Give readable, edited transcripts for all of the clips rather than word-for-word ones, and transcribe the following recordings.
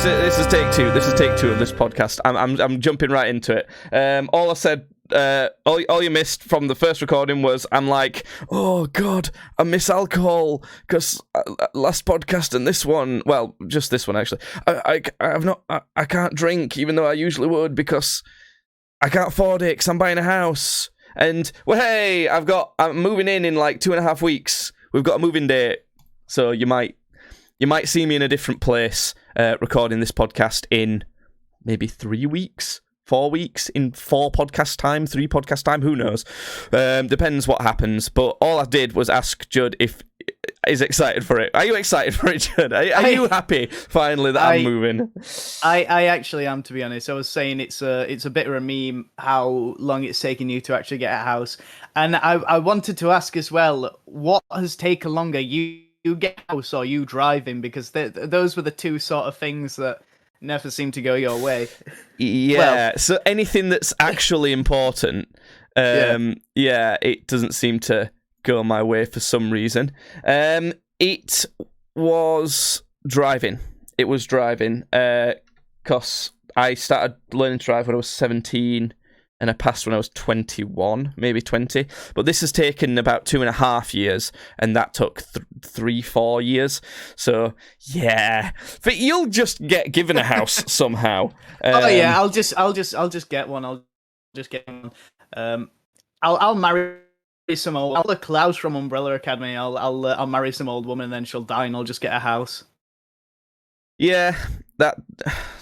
This is take two. This is take two of this podcast. I'm jumping right into it. All I said, all you missed from the first recording was I'm like, oh god, I miss alcohol because last podcast and this one, well, just this one actually. I can't drink even though I usually would because I can't afford it because I'm buying a house. And well, hey, I'm moving in like 2.5 weeks. We've got a moving date, so you might see me in a different place recording this podcast in maybe 3 weeks, 4 weeks, in 4 podcast time, 3 podcast time, who knows? Depends what happens. But all I did was ask Judd if he's excited for it. Are you excited for it, Judd? Are you happy finally that I'm moving? I actually am, to be honest. I was saying it's a bit of a meme how long it's taken you to actually get a house. And I wanted to ask as well, what has taken longer? You get a house or you driving? Because those were the two sort of things that never seem to go your way. Yeah, well, so anything that's actually important, it doesn't seem to go my way for some reason. It was driving. Because I started learning to drive when I was 17 and I passed when I was 21, maybe 20. But this has taken about 2.5 years, and that took 3-4 years. So yeah, but you'll just get given a house somehow. I'll just get one. I'll just get one. I'll marry some old. I'll look Klaus from Umbrella Academy. I'll marry some old woman, and then she'll die, and I'll just get a house. Yeah, that.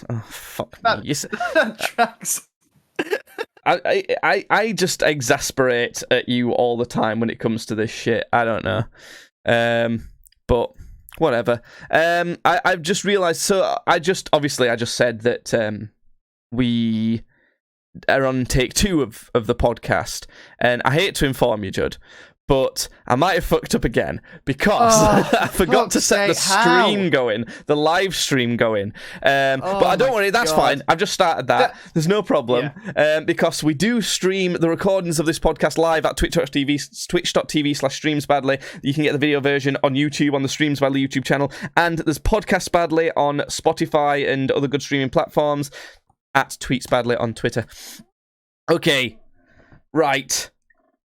Oh fuck me. That tracks. I just exasperate at you all the time when it comes to this shit. I don't know. But whatever. I've just realised, so I just said that we are on take 2 of the podcast, and I hate to inform you, Judd, but I might have fucked up again because I forgot to set the stream going, the live stream going. But I don't worry, that's fine. I've just started that. There's no problem. Yeah. Because we do stream the recordings of this podcast live at twitch.tv/streamsbadly. You can get the video version on YouTube, on the Streams Badly YouTube channel. And there's Podcast Badly on Spotify and other good streaming platforms, at Tweets Badly on Twitter. Okay. Right.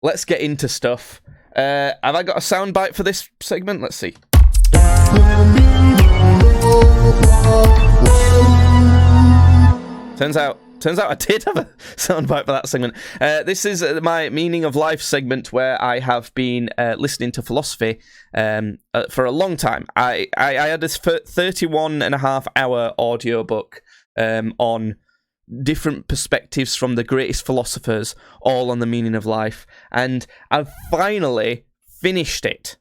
Let's get into stuff. Have I got a soundbite for this segment? Let's see. Turns out I did have a soundbite for that segment. This is my Meaning of Life segment where I have been listening to philosophy for a long time. I had this 31.5-hour audiobook on different perspectives from the greatest philosophers, all on the meaning of life, and I've finally finished it.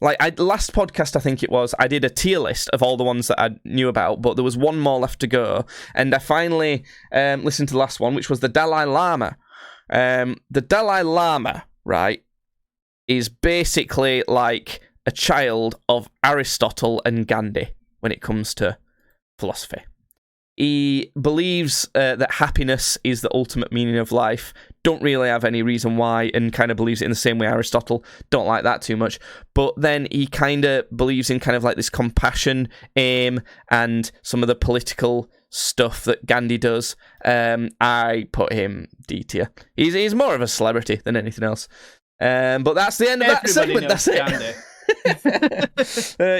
Like, last podcast, I think it was, I did a tier list of all the ones that I knew about, but there was one more left to go, and I finally listened to the last one, which was the Dalai Lama. The Dalai Lama, right, is basically like a child of Aristotle and Gandhi when it comes to philosophy. He believes that happiness is the ultimate meaning of life. Don't really have any reason why, and kind of believes it in the same way Aristotle. Don't like that too much. But then he kind of believes in kind of like this compassion aim and some of the political stuff that Gandhi does. I put him D tier. He's more of a celebrity than anything else. But that's the end of that segment. That's it.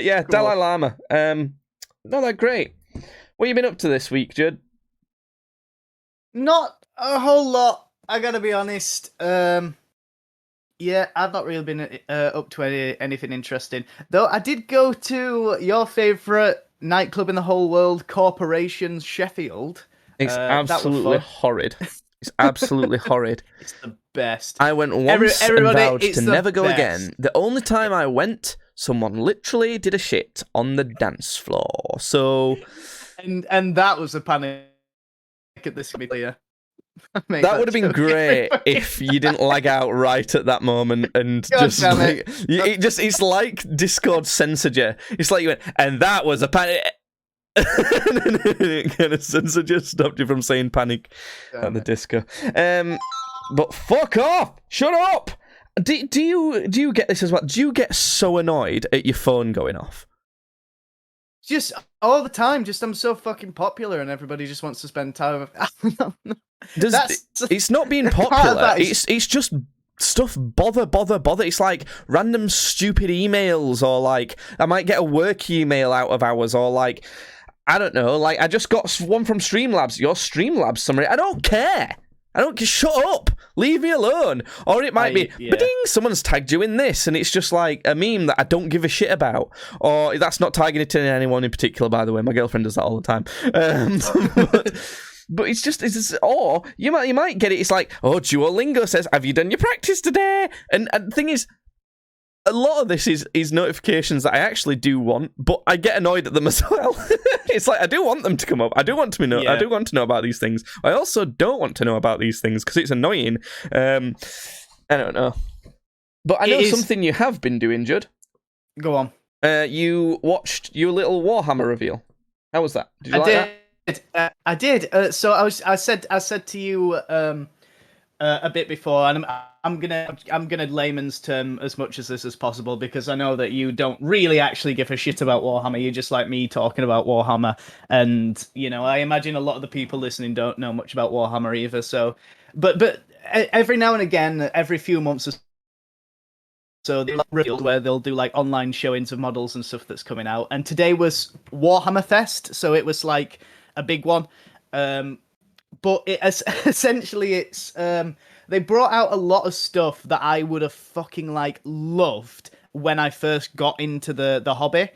Yeah, cool. Dalai Lama. Not that great. What have you been up to this week, Judd? Not a whole lot, I gotta be honest. I've not really been up to anything interesting. Though I did go to your favourite nightclub in the whole world, Corporations Sheffield. It's absolutely horrid. It's absolutely horrid. It's the best. I went once and vowed to never go again. The only time I went, someone literally did a shit on the dance floor. So... And that was a panic at this media. That would have been great if you didn't lag out right at that moment and just like it's like Discord censored you. It's like you went, and that was a panic. It kind of censored you, stopped you from saying panic at the disco. But fuck off! Shut up! Do you get this as well? Do you get so annoyed at your phone going off? Just all the time. Just I'm so fucking popular, and everybody just wants to spend time. It's not being popular. It's just stuff bother. It's like random stupid emails, or like I might get a work email out of hours, or like I don't know. Like I just got one from Streamlabs. Your Streamlabs summary. I don't care. Shut up. Leave me alone. Or it might be, ba-ding, someone's tagged you in this, and it's just like a meme that I don't give a shit about. Or that's not targeted at anyone in particular, by the way. My girlfriend does that all the time. But it's just, or you might get it. It's like, oh, Duolingo says, have you done your practice today? And the thing is, a lot of this is notifications that I actually do want, but I get annoyed at them as well. It's like I do want them to come up. I do want to know. I do want to know about these things. I also don't want to know about these things because it's annoying. I don't know, but I know something you have been doing, Judd. Go on. You watched your little Warhammer reveal. How was that? Did you like that? I did. So I said to you a bit before, and I'm gonna layman's term as much as this as possible, because I know that you don't really actually give a shit about Warhammer. You just like me talking about Warhammer, and I imagine a lot of the people listening don't know much about Warhammer either. So, but every now and again, every few months or so, they revealed where they'll do like online showings of models and stuff that's coming out. And today was Warhammer Fest, so it was like a big one. But essentially it's they brought out a lot of stuff that I would have fucking like loved when I first got into the hobby.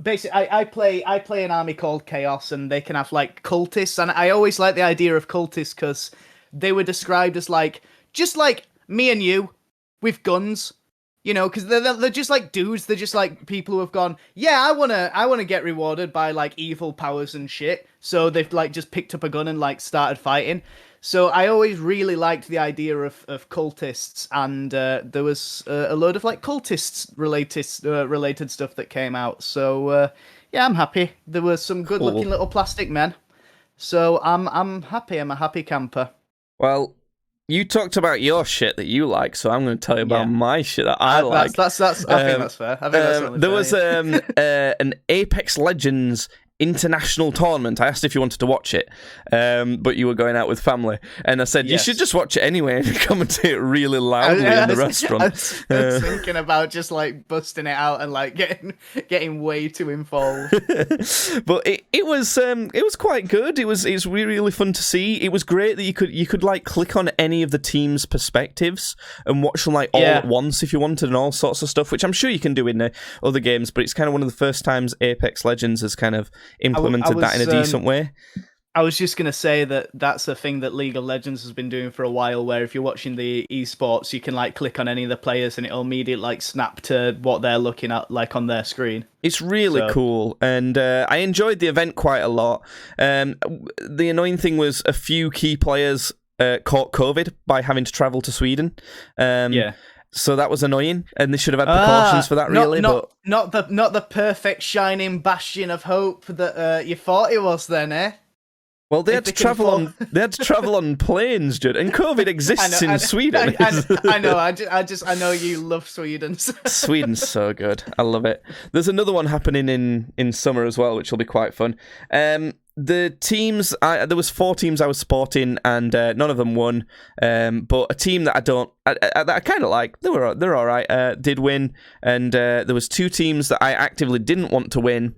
Basically, I play an army called Chaos, and they can have like cultists, and I always like the idea of cultists because they were described as like just like me and you with guns. Because they're just like dudes. They're just like people who have gone, yeah, I wanna get rewarded by like evil powers and shit. So they've like just picked up a gun and like started fighting. So I always really liked the idea of cultists, and there was a load of like cultists related stuff that came out. So yeah, I'm happy. There were some good looking little plastic men. So I'm happy. I'm a happy camper. Well, you talked about your shit that you like, so I'm going to tell you about my shit that I like. That's. I think that's fair. I think that's really there fair. was an Apex Legends international tournament. I asked if you wanted to watch it, but you were going out with family, and I said you should just watch it anyway and commentate really loudly in the restaurant. I was thinking about just like busting it out and like getting way too involved. But it was quite good. It was really fun to see. It was great that you could like click on any of the teams' perspectives and watch them like all at once if you wanted, and all sorts of stuff, which I'm sure you can do in other games. But it's kind of one of the first times Apex Legends has kind of implemented that in a decent way. I was just going to say that's a thing that League of Legends has been doing for a while, where if you're watching the esports, you can like click on any of the players and it'll immediately like snap to what they're looking at like on their screen. It's really cool, and I enjoyed the event quite a lot. The annoying thing was a few key players caught COVID by having to travel to Sweden. So that was annoying, and they should have had precautions for that, really. Not the perfect shining bastion of hope that you thought it was, then, eh? Well, they had to travel on planes, Judd, and COVID exists in Sweden. I know. I know you love Sweden. Sweden's so good. I love it. There's another one happening in summer as well, which will be quite fun. The teams, there was 4 teams I was supporting, and none of them won. But a team that I kind of like, they're all right, did win, and there was 2 teams that I actively didn't want to win.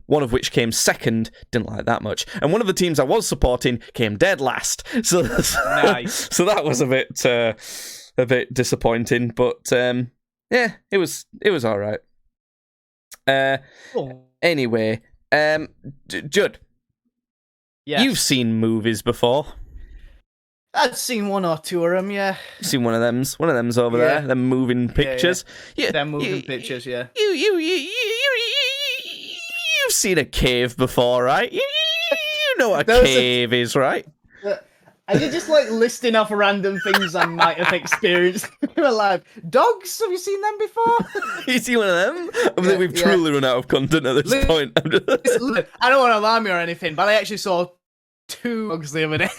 One of which came second, didn't like that much, and one of the teams I was supporting came dead last. So nice. So that was a bit disappointing, but yeah, it was all right. Anyway, Judd. Yes. You've seen movies before. I've seen 1 or 2 of them, yeah. Seen one of them's over there, them moving pictures. Yeah. Them moving pictures, yeah. You've seen a cave before, right? You know what a cave is, right? Are you just like listing off random things I might have experienced in my life? Dogs? Have you seen them before? You seen one of them? I think we've truly run out of content at this point. I don't want to alarm you or anything, but I actually saw 2 dogs the other day.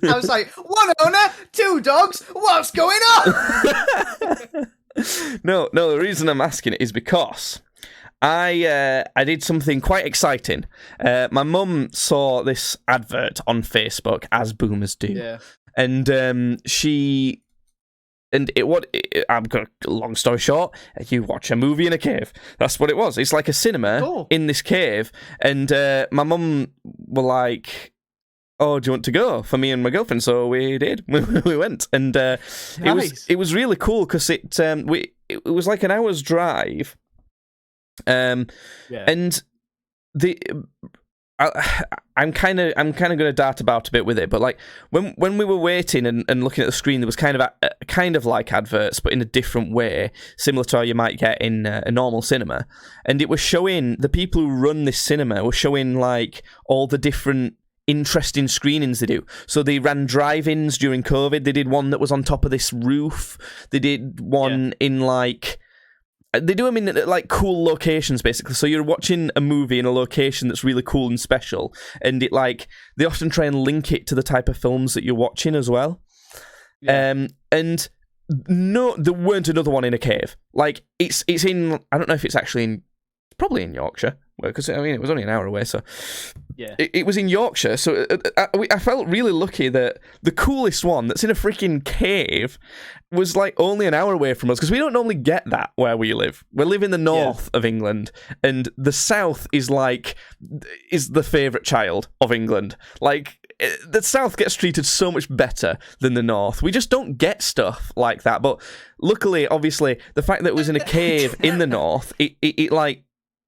I was like, 1 owner, 2 dogs, what's going on? No, the reason I'm asking it is because I did something quite exciting. My mum saw this advert on Facebook, as boomers do, Yeah. and I'm going. Long story short, you watch a movie in a cave. That's what it was. It's like a cinema in this cave, and my mum were like, "Oh, do you want to go?" For me and my girlfriend, so we did. We went, and Nice. it was really cool because it was like an hour's drive. And I'm kind of going to dart about a bit with it, but like when we were waiting and looking at the screen, there was kind of like adverts, but in a different way, similar to how you might get in a normal cinema. And it was showing the people who run this cinema were showing like all the different interesting screenings they do. So they ran drive-ins during COVID. They did one that was on top of this roof. They did one in like. They do them in like cool locations, basically. So you're watching a movie in a location that's really cool and special, and it like they often try and link it to the type of films that you're watching as well. Yeah. And no, there weren't another one in a cave. Like it's in. I don't know if it's actually in. Probably in Yorkshire, because I mean it was only an hour away. So yeah, it was in Yorkshire. So I felt really lucky that the coolest one that's in a freaking cave was like only an hour away from us, because we don't normally get that where we live. We live in the north of England, and the south is the favourite child of England. Like the south gets treated so much better than the north. We just don't get stuff like that. But luckily, obviously, the fact that it was in a cave in the north, it like.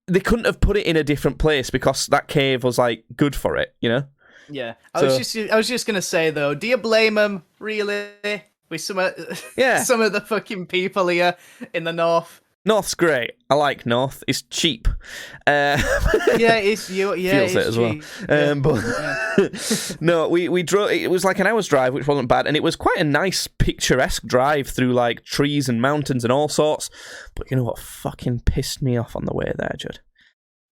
They couldn't have put it in a different place because that cave was like good for it, you know? Yeah. I was just gonna say though, do you blame them really? With some of the fucking people here in the north. North's great. I like North. It's cheap. It's you. Yeah, feels it as cheap. Well. But no, we drove. It was like an hour's drive, which wasn't bad, and it was quite a nice, picturesque drive through like trees and mountains and all sorts. But you know what fucking pissed me off on the way there, Judd?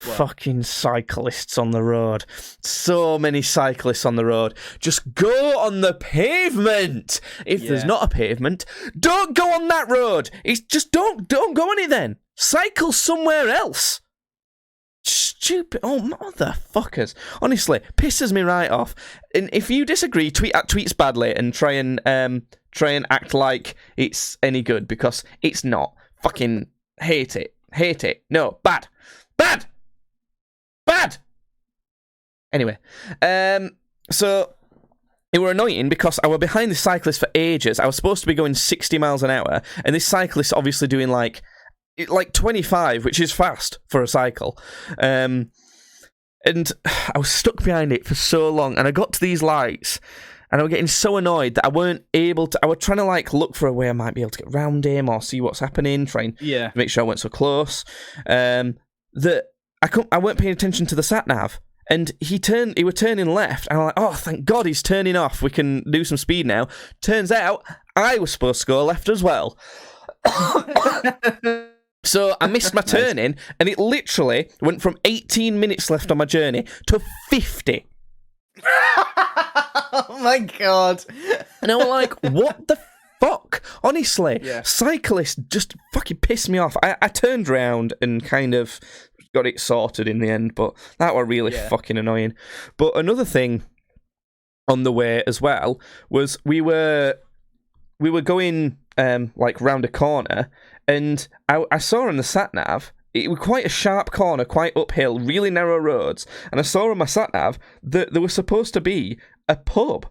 What? Fucking cyclists on the road. So many cyclists on the road. Just go on the pavement. If there's not a pavement, don't go on that road. It's just don't go on it then. Cycle somewhere else. Stupid. Oh, motherfuckers. Honestly, pisses me right off. And if you disagree, tweet at Tweets Badly and try and act like it's any good, because it's not. Fucking hate it. Hate it. No, bad. Bad. Anyway, so it were annoying because I were behind the cyclist for ages. I was supposed to be going 60 miles an hour, and this cyclist obviously doing like 25, which is fast for a cycle. And I was stuck behind it for so long, and I got to these lights, and I was getting so annoyed that I weren't able to. I was trying to like look for a way I might be able to get around him or see what's happening, trying to make sure I weren't so close. That I weren't paying attention to the sat nav, and he were turning left, and I'm like, oh, thank God he's turning off. We can do some speed now. Turns out I was supposed to go left as well. So I missed my turning, and it literally went from 18 minutes left on my journey to 50. Oh my God. And I was like, what the fuck? Honestly, cyclists just fucking pissed me off. I turned around and kind of got it sorted in the end, but that were really fucking annoying. But another thing on the way as well was we were going like round a corner, and I saw on the sat nav it was quite a sharp corner, quite uphill, really narrow roads, and I saw on my sat nav that there was supposed to be a pub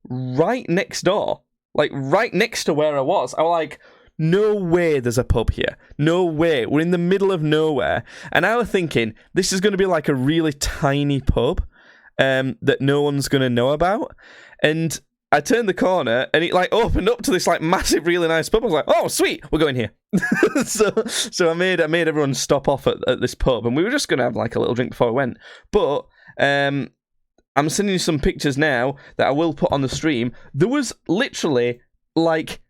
right next door, like right next to where I was. I was like, no way there's a pub here. No way. We're in the middle of nowhere. And I was thinking, this is going to be like a really tiny pub that no one's going to know about. And I turned the corner, and it like opened up to this like massive, really nice pub. I was like, oh, sweet, we're going here. so I made everyone stop off at this pub, and we were just going to have like a little drink before we went. But I'm sending you some pictures now that I will put on the stream. There was literally like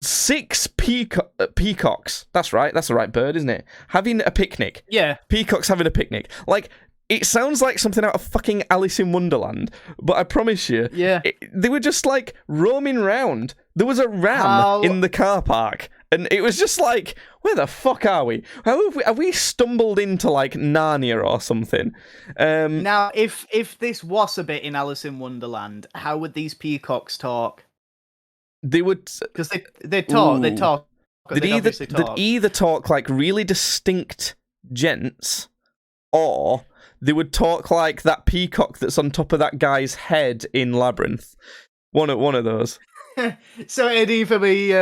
6 peacocks. That's right. That's the right bird, isn't it? Having a picnic. Yeah. Peacocks having a picnic. Like, it sounds like something out of fucking Alice in Wonderland, but I promise you, they were just like roaming around. There was a ram in the car park, And it was just like, where the fuck are we? How have we stumbled into like Narnia or something? Now, if this was a bit in Alice in Wonderland, how would these peacocks talk? They would, because they talk. Ooh. They talk. They'd either talk like really distinct gents, or they would talk like that peacock that's on top of that guy's head in Labyrinth. One of those. So it'd either be,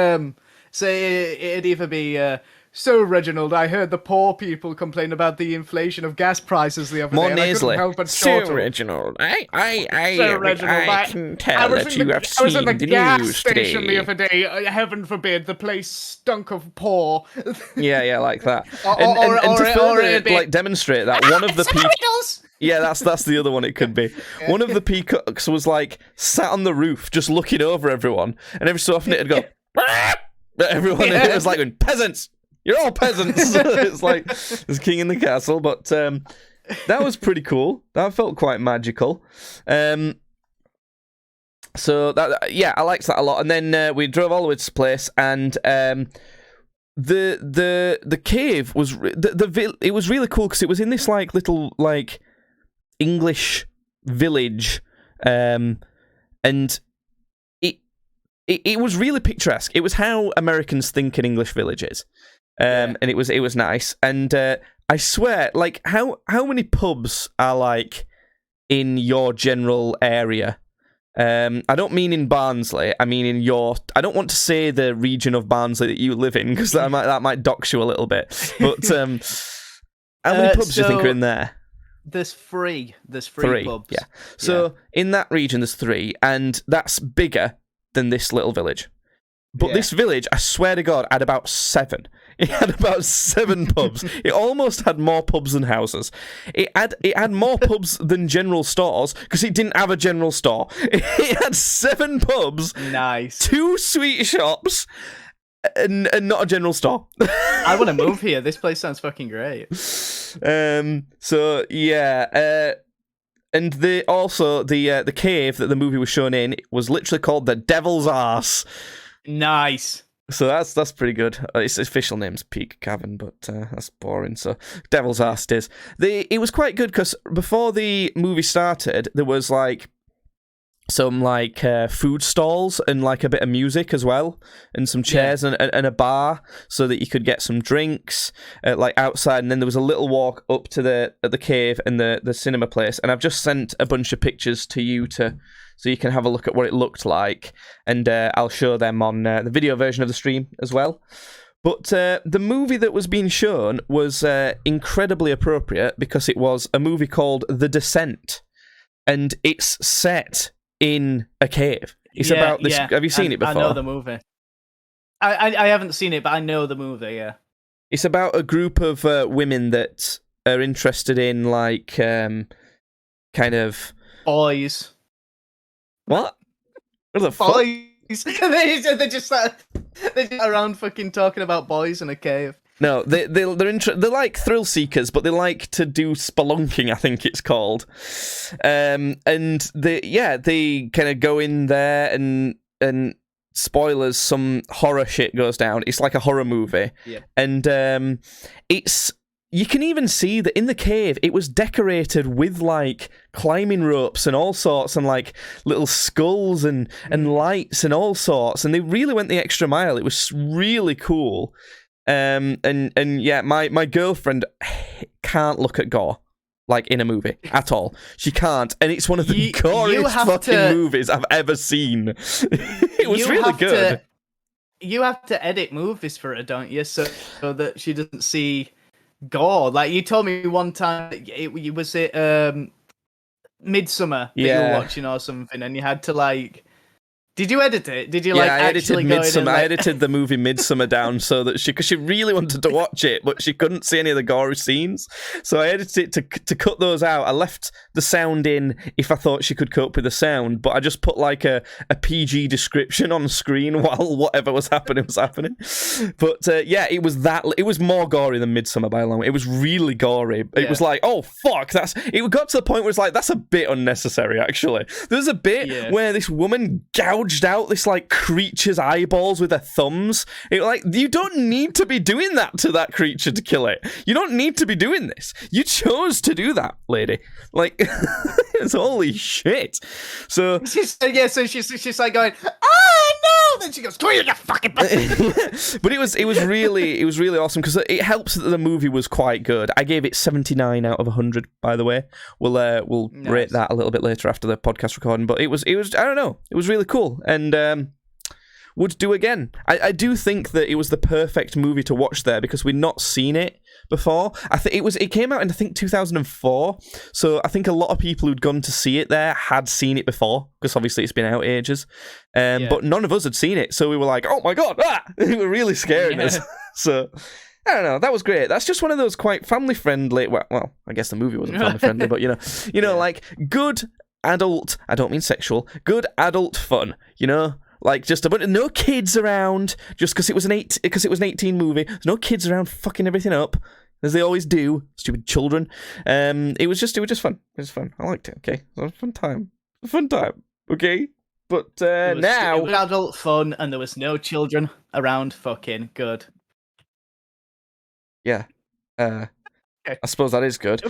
so Reginald, I heard the poor people complain about the inflation of gas prices the other More day. nasally. And I couldn't help but So chortle. Reginald, I can I tell was that in you the, have I was seen in the the gas news station today. the other day. Heaven forbid, the place stunk of poor. Yeah, like that. Or- and or- to or further a bit- like demonstrate that, one of the people. Yeah, that's the other one it could be. One of the peacocks was like sat on the roof just looking over everyone, and every so often it'd go, but everyone it was like going, peasants! You're all peasants! It's like, there's king in the castle, but that was pretty cool. That felt quite magical. So, that I liked that a lot. And then we drove all the way to this place, and the cave was, it was really cool, because it was in this like little like English village, and it was really picturesque. It was how Americans think an English village is, and it was nice. And I swear, like how many pubs are like in your general area? I don't mean in Barnsley. I mean in your. I don't want to say the region of Barnsley that you live in, because that might dox you a little bit. But how many pubs do you think are in there? There's three pubs. Yeah. So in that region, there's 3, and that's bigger than this little village. But this village, I swear to God, had about 7. It had about 7 pubs. It almost had more pubs than houses. It had more pubs than general stores, because it didn't have a general store. It had 7 pubs, Nice. 2 sweet shops, and not a general store. I want to move here. This place sounds fucking great. So yeah, and the cave that the movie was shown in was literally called the Devil's Arse. Nice. So that's pretty good. Its official name's Peak Cavern, but that's boring. So Devil's Arse it is. It was quite good, because before the movie started, there was like some like food stalls and like a bit of music as well, and some chairs and a bar, so that you could get some drinks like outside. And then there was a little walk up to the cave and the cinema place. And I've just sent a bunch of pictures to you so you can have a look at what it looked like, and I'll show them on the video version of the stream as well. But the movie that was being shown was incredibly appropriate, because it was a movie called The Descent, and it's set in a cave. It's about this. Have you seen it before? I know the movie. I haven't seen it, but I know the movie. Yeah. It's about a group of women that are interested in like kind of Boys. what? What the fuck? Boys. They're just around fucking talking about boys in a cave. No, they're like thrill seekers, but they like to do spelunking, I think it's called. And they kind of go in there, and spoilers, some horror shit goes down. It's like a horror movie. Yeah. And you can even see that in the cave, it was decorated with like climbing ropes and all sorts, and like little skulls and lights and all sorts. And they really went the extra mile. It was really cool. And yeah, my girlfriend can't look at gore like in a movie at all. She can't, and it's one of the goriest fucking movies I've ever seen. It was really good. You have to edit movies for her, don't you? So that she doesn't see gore. Like you told me one time, was it Midsummer that you were watching or something, and you had to like. Did you edit it? Did you like actually go in and, like... I edited the movie Midsummer down so that because she really wanted to watch it, but she couldn't see any of the gory scenes. So I edited it to cut those out. I left the sound in if I thought she could cope with the sound, but I just put like a PG description on screen while whatever was happening was happening. But yeah, it was more gory than Midsummer by a long way. It was really gory. It was like, oh fuck, it got to the point where it's like, that's a bit unnecessary actually. There's a bit where this woman gouged gouged out this like creature's eyeballs with her thumbs. You don't need to be doing that to that creature to kill it. You don't need to be doing this. You chose to do that, lady. Like, it's holy shit. So so she's like going, oh no! Then she goes, "Come here, you fucking bitch." But it was really awesome because it helps that the movie was quite good. I gave it 79 out of 100. By the way, we'll rate that a little bit later after the podcast recording. But it was I don't know, it was really cool and would do again. I do think that it was the perfect movie to watch there because we'd not seen it before. I think it came out in 2004, so I think a lot of people who'd gone to see it there had seen it before because obviously it's been out ages. But none of us had seen it, so we were like, "Oh my god!" They were really scaring us. So I don't know. That was great. That's just one of those quite family friendly. Well, I guess the movie wasn't family friendly, but like good adult. I don't mean sexual. Good adult fun. Like just no kids around. Just because it was an 18 movie. There's no kids around fucking everything up as they always do. Stupid children. It was just fun. It was fun. I liked it. Okay, it was a fun time. Okay, but now it was adult fun and there was no children around. Fucking good. Yeah. I suppose that is good.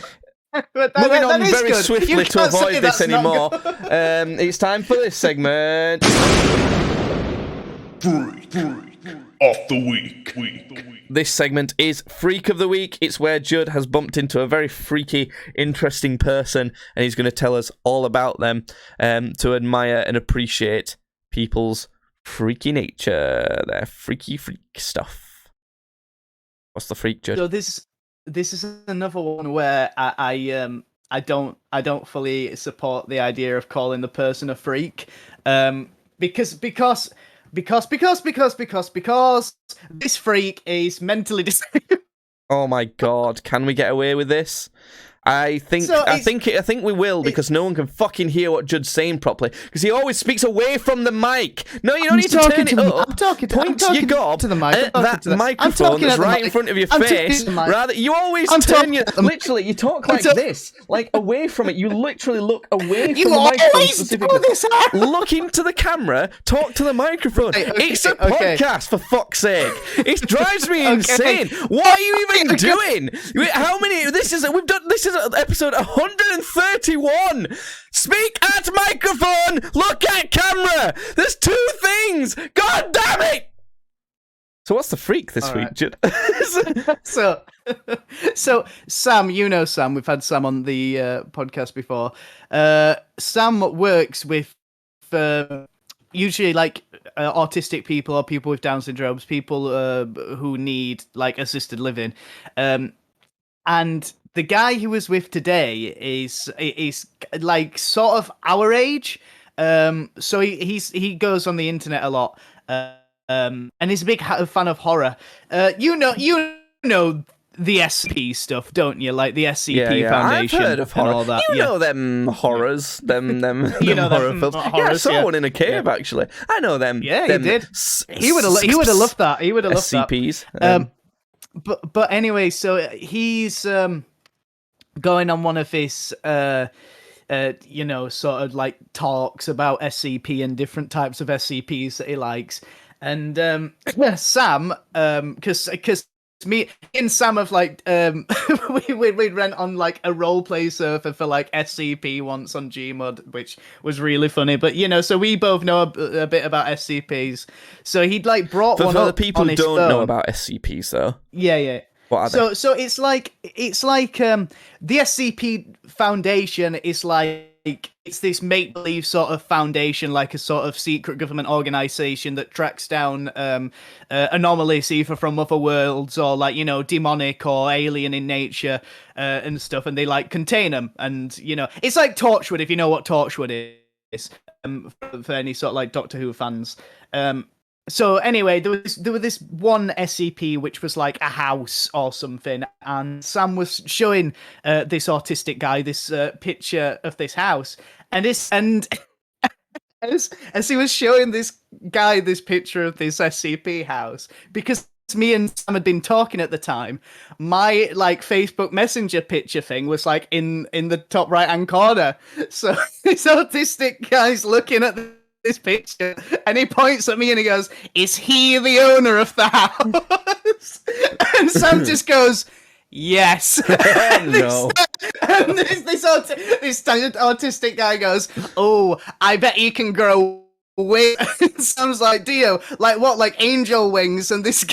Moving on very swiftly to avoid this anymore. It's time for this segment. Freak of the week. This segment is Freak of the Week. It's where Judd has bumped into a very freaky, interesting person, and he's going to tell us all about them to admire and appreciate people's freaky nature, their freaky freak stuff. What's the freak, Judd? So this is another one where I don't fully support the idea of calling the person a freak, because this freak is mentally disabled. Oh my god, can we get away with this? I think we will because no one can fucking hear what Judd's saying properly because he always speaks away from the mic. No, you don't need to turn it up. I'm talking your gob to the mic. at that microphone that's right in front of your face. Rather, you always turn your literally. You talk like this, like away from it. You literally look away from the microphone specifically. Look into the camera. Talk to the microphone. It's a podcast for fuck's sake. It drives me insane. What are you even doing? How many? We've done this. Is episode 131. Speak at microphone. Look at camera. There's two things. God damn it. So what's the freak this week, Judd? So Sam, Sam. We've had Sam on the podcast before. Sam works with usually like autistic people or people with Down syndromes, people who need like assisted living, and the guy he was with today is like sort of our age, so he goes on the internet a lot, and he's a big fan of horror. You know the SCP stuff, don't you? Like the SCP Foundation. I've heard of horror. And all that. You know them horrors, them you know horror them films. I saw one in a cave actually. I know them. Yeah, them he did. He would have loved that. He would have loved SCPs. that. But anyway, so he's going on one of his sort of like talks about SCP and different types of SCPs that he likes, and Sam, because me and Sam have like we went on like a role play server for like SCP once on Gmod, which was really funny. But so we both know a bit about SCPs. So he'd like brought for one the up people on who his don't phone. know about SCPs though. Yeah. What are they? So it's like the SCP Foundation is like it's this make-believe sort of foundation, like a sort of secret government organization that tracks down anomalies either from other worlds or like demonic or alien in nature and stuff, and they like contain them. And it's like Torchwood, if you know what Torchwood is, for any sort of like Doctor Who fans. So anyway, there was this one SCP which was like a house or something, and Sam was showing this autistic guy this picture of this house, and as he was showing this guy this picture of this SCP house, because me and Sam had been talking at the time, my like Facebook Messenger picture thing was like in the top right hand corner. So this autistic guy's looking at this picture, and he points at me and he goes, "Is he the owner of the house?" And Sam just goes, "Yes." No. And this autistic guy goes, "Oh, I bet you can grow wings." Sounds like Dio, like what, like angel wings? And this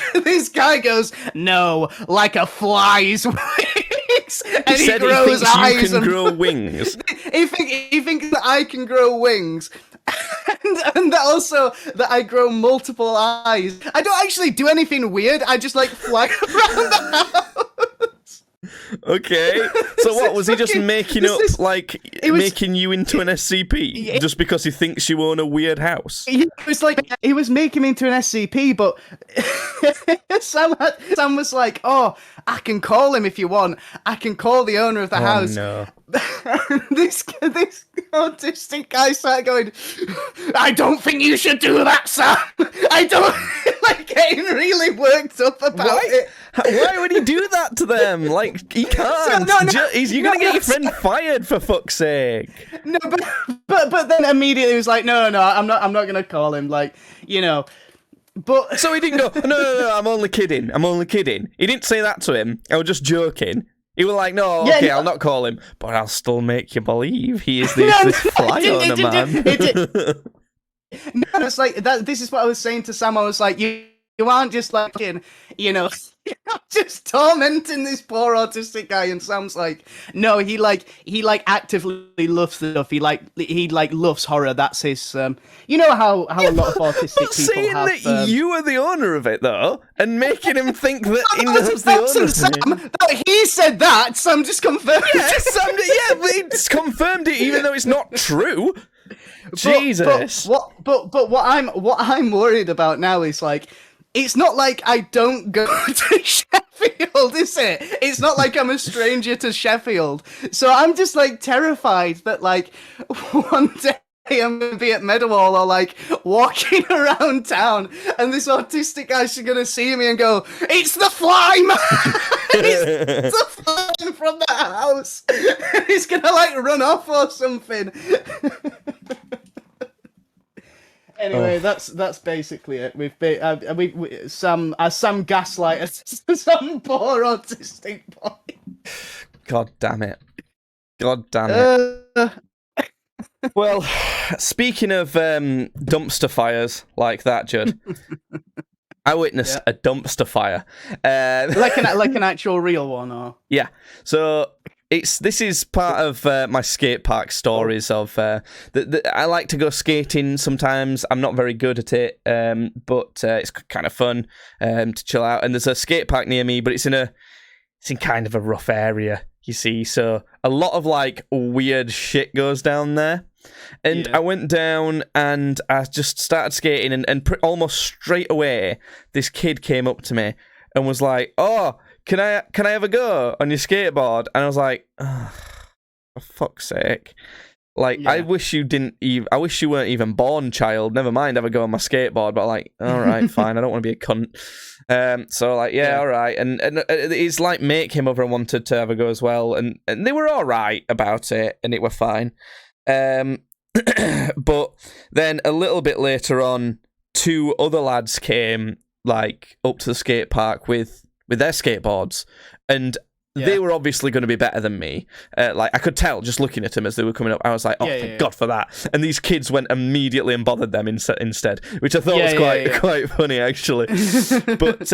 guy goes, "No, like a fly's wings." And He said grows he thinks eyes you can and grow wings. he thinks that I can grow wings. And that also that I grow multiple eyes. I don't actually do anything weird. I just like fly around the house. Okay. So what, was he just making up, like, it was- making you into an SCP just because he thinks you own a weird house? It was like he was making me into an SCP, but Sam was like, "Oh, I can call him if you want. I can call the owner of the house." No. this autistic guy started going, "I don't think you should do that, Sam. I don't," like getting really worked up about it. Why would he do that to them? Like, he can't. No, You're gonna get your friend fired, for fuck's sake. No, but then immediately he was like, "No, I'm not gonna call him." Like, you know. But So he didn't go, no, I'm only kidding. He didn't say that to him. I was just joking. He was like, no, Yeah, okay, no. I'll not call him, but I'll still make you believe he is this fly owner, man. No, it's like that. This is what I was saying to Sam. I was like, you aren't just like, you know, you're not just tormenting this poor autistic guy. And Sam's like, no, he actively loves the stuff. He loves horror. That's his. You know how a lot of autistic Not people saying have. that you are the owner of it, though, and making him think that he knows the owner of Sam, it. no, he said that. Sam just confirmed. Yeah, but he's confirmed it, even though it's not true. Jesus. But what I'm worried about now is like, it's not like I don't go to Sheffield, is it? It's not like I'm a stranger to Sheffield. So I'm just like terrified that like one day I'm gonna be at Meadowhall or like walking around town and this autistic guy's gonna see me and go, "It's the fly, man!" It's the fly from the house. He's gonna like run off or something. Anyway, that's basically it. We've been Sam gaslight some poor autistic boy. God damn it. Well, speaking of dumpster fires like that, Judd, I witnessed a dumpster fire. Like an actual real one, or yeah. So this is part of my skate park stories of I like to go skating sometimes. I'm not very good at it, but it's kind of fun to chill out. And there's a skate park near me, but it's in kind of a rough area, you see. So a lot of like weird shit goes down there. And I went down and I just started skating, and almost straight away, this kid came up to me and was like, "Oh, can I have a go on your skateboard?" And I was like, oh, for fuck's sake. Like, I wish you I wish you weren't even born, child. Never mind have a go on my skateboard. But like, all right, fine. I don't want to be a cunt. So like, yeah, all right. And his like mate came over and wanted to have a go as well. And they were all right about it, and it were fine. But then a little bit later on, two other lads came like up to the skate park with their skateboards, and they were obviously going to be better than me. Like, I could tell just looking at them as they were coming up. I was like, oh, thank God for that. And these kids went immediately and bothered them instead, which I thought was quite funny, actually. But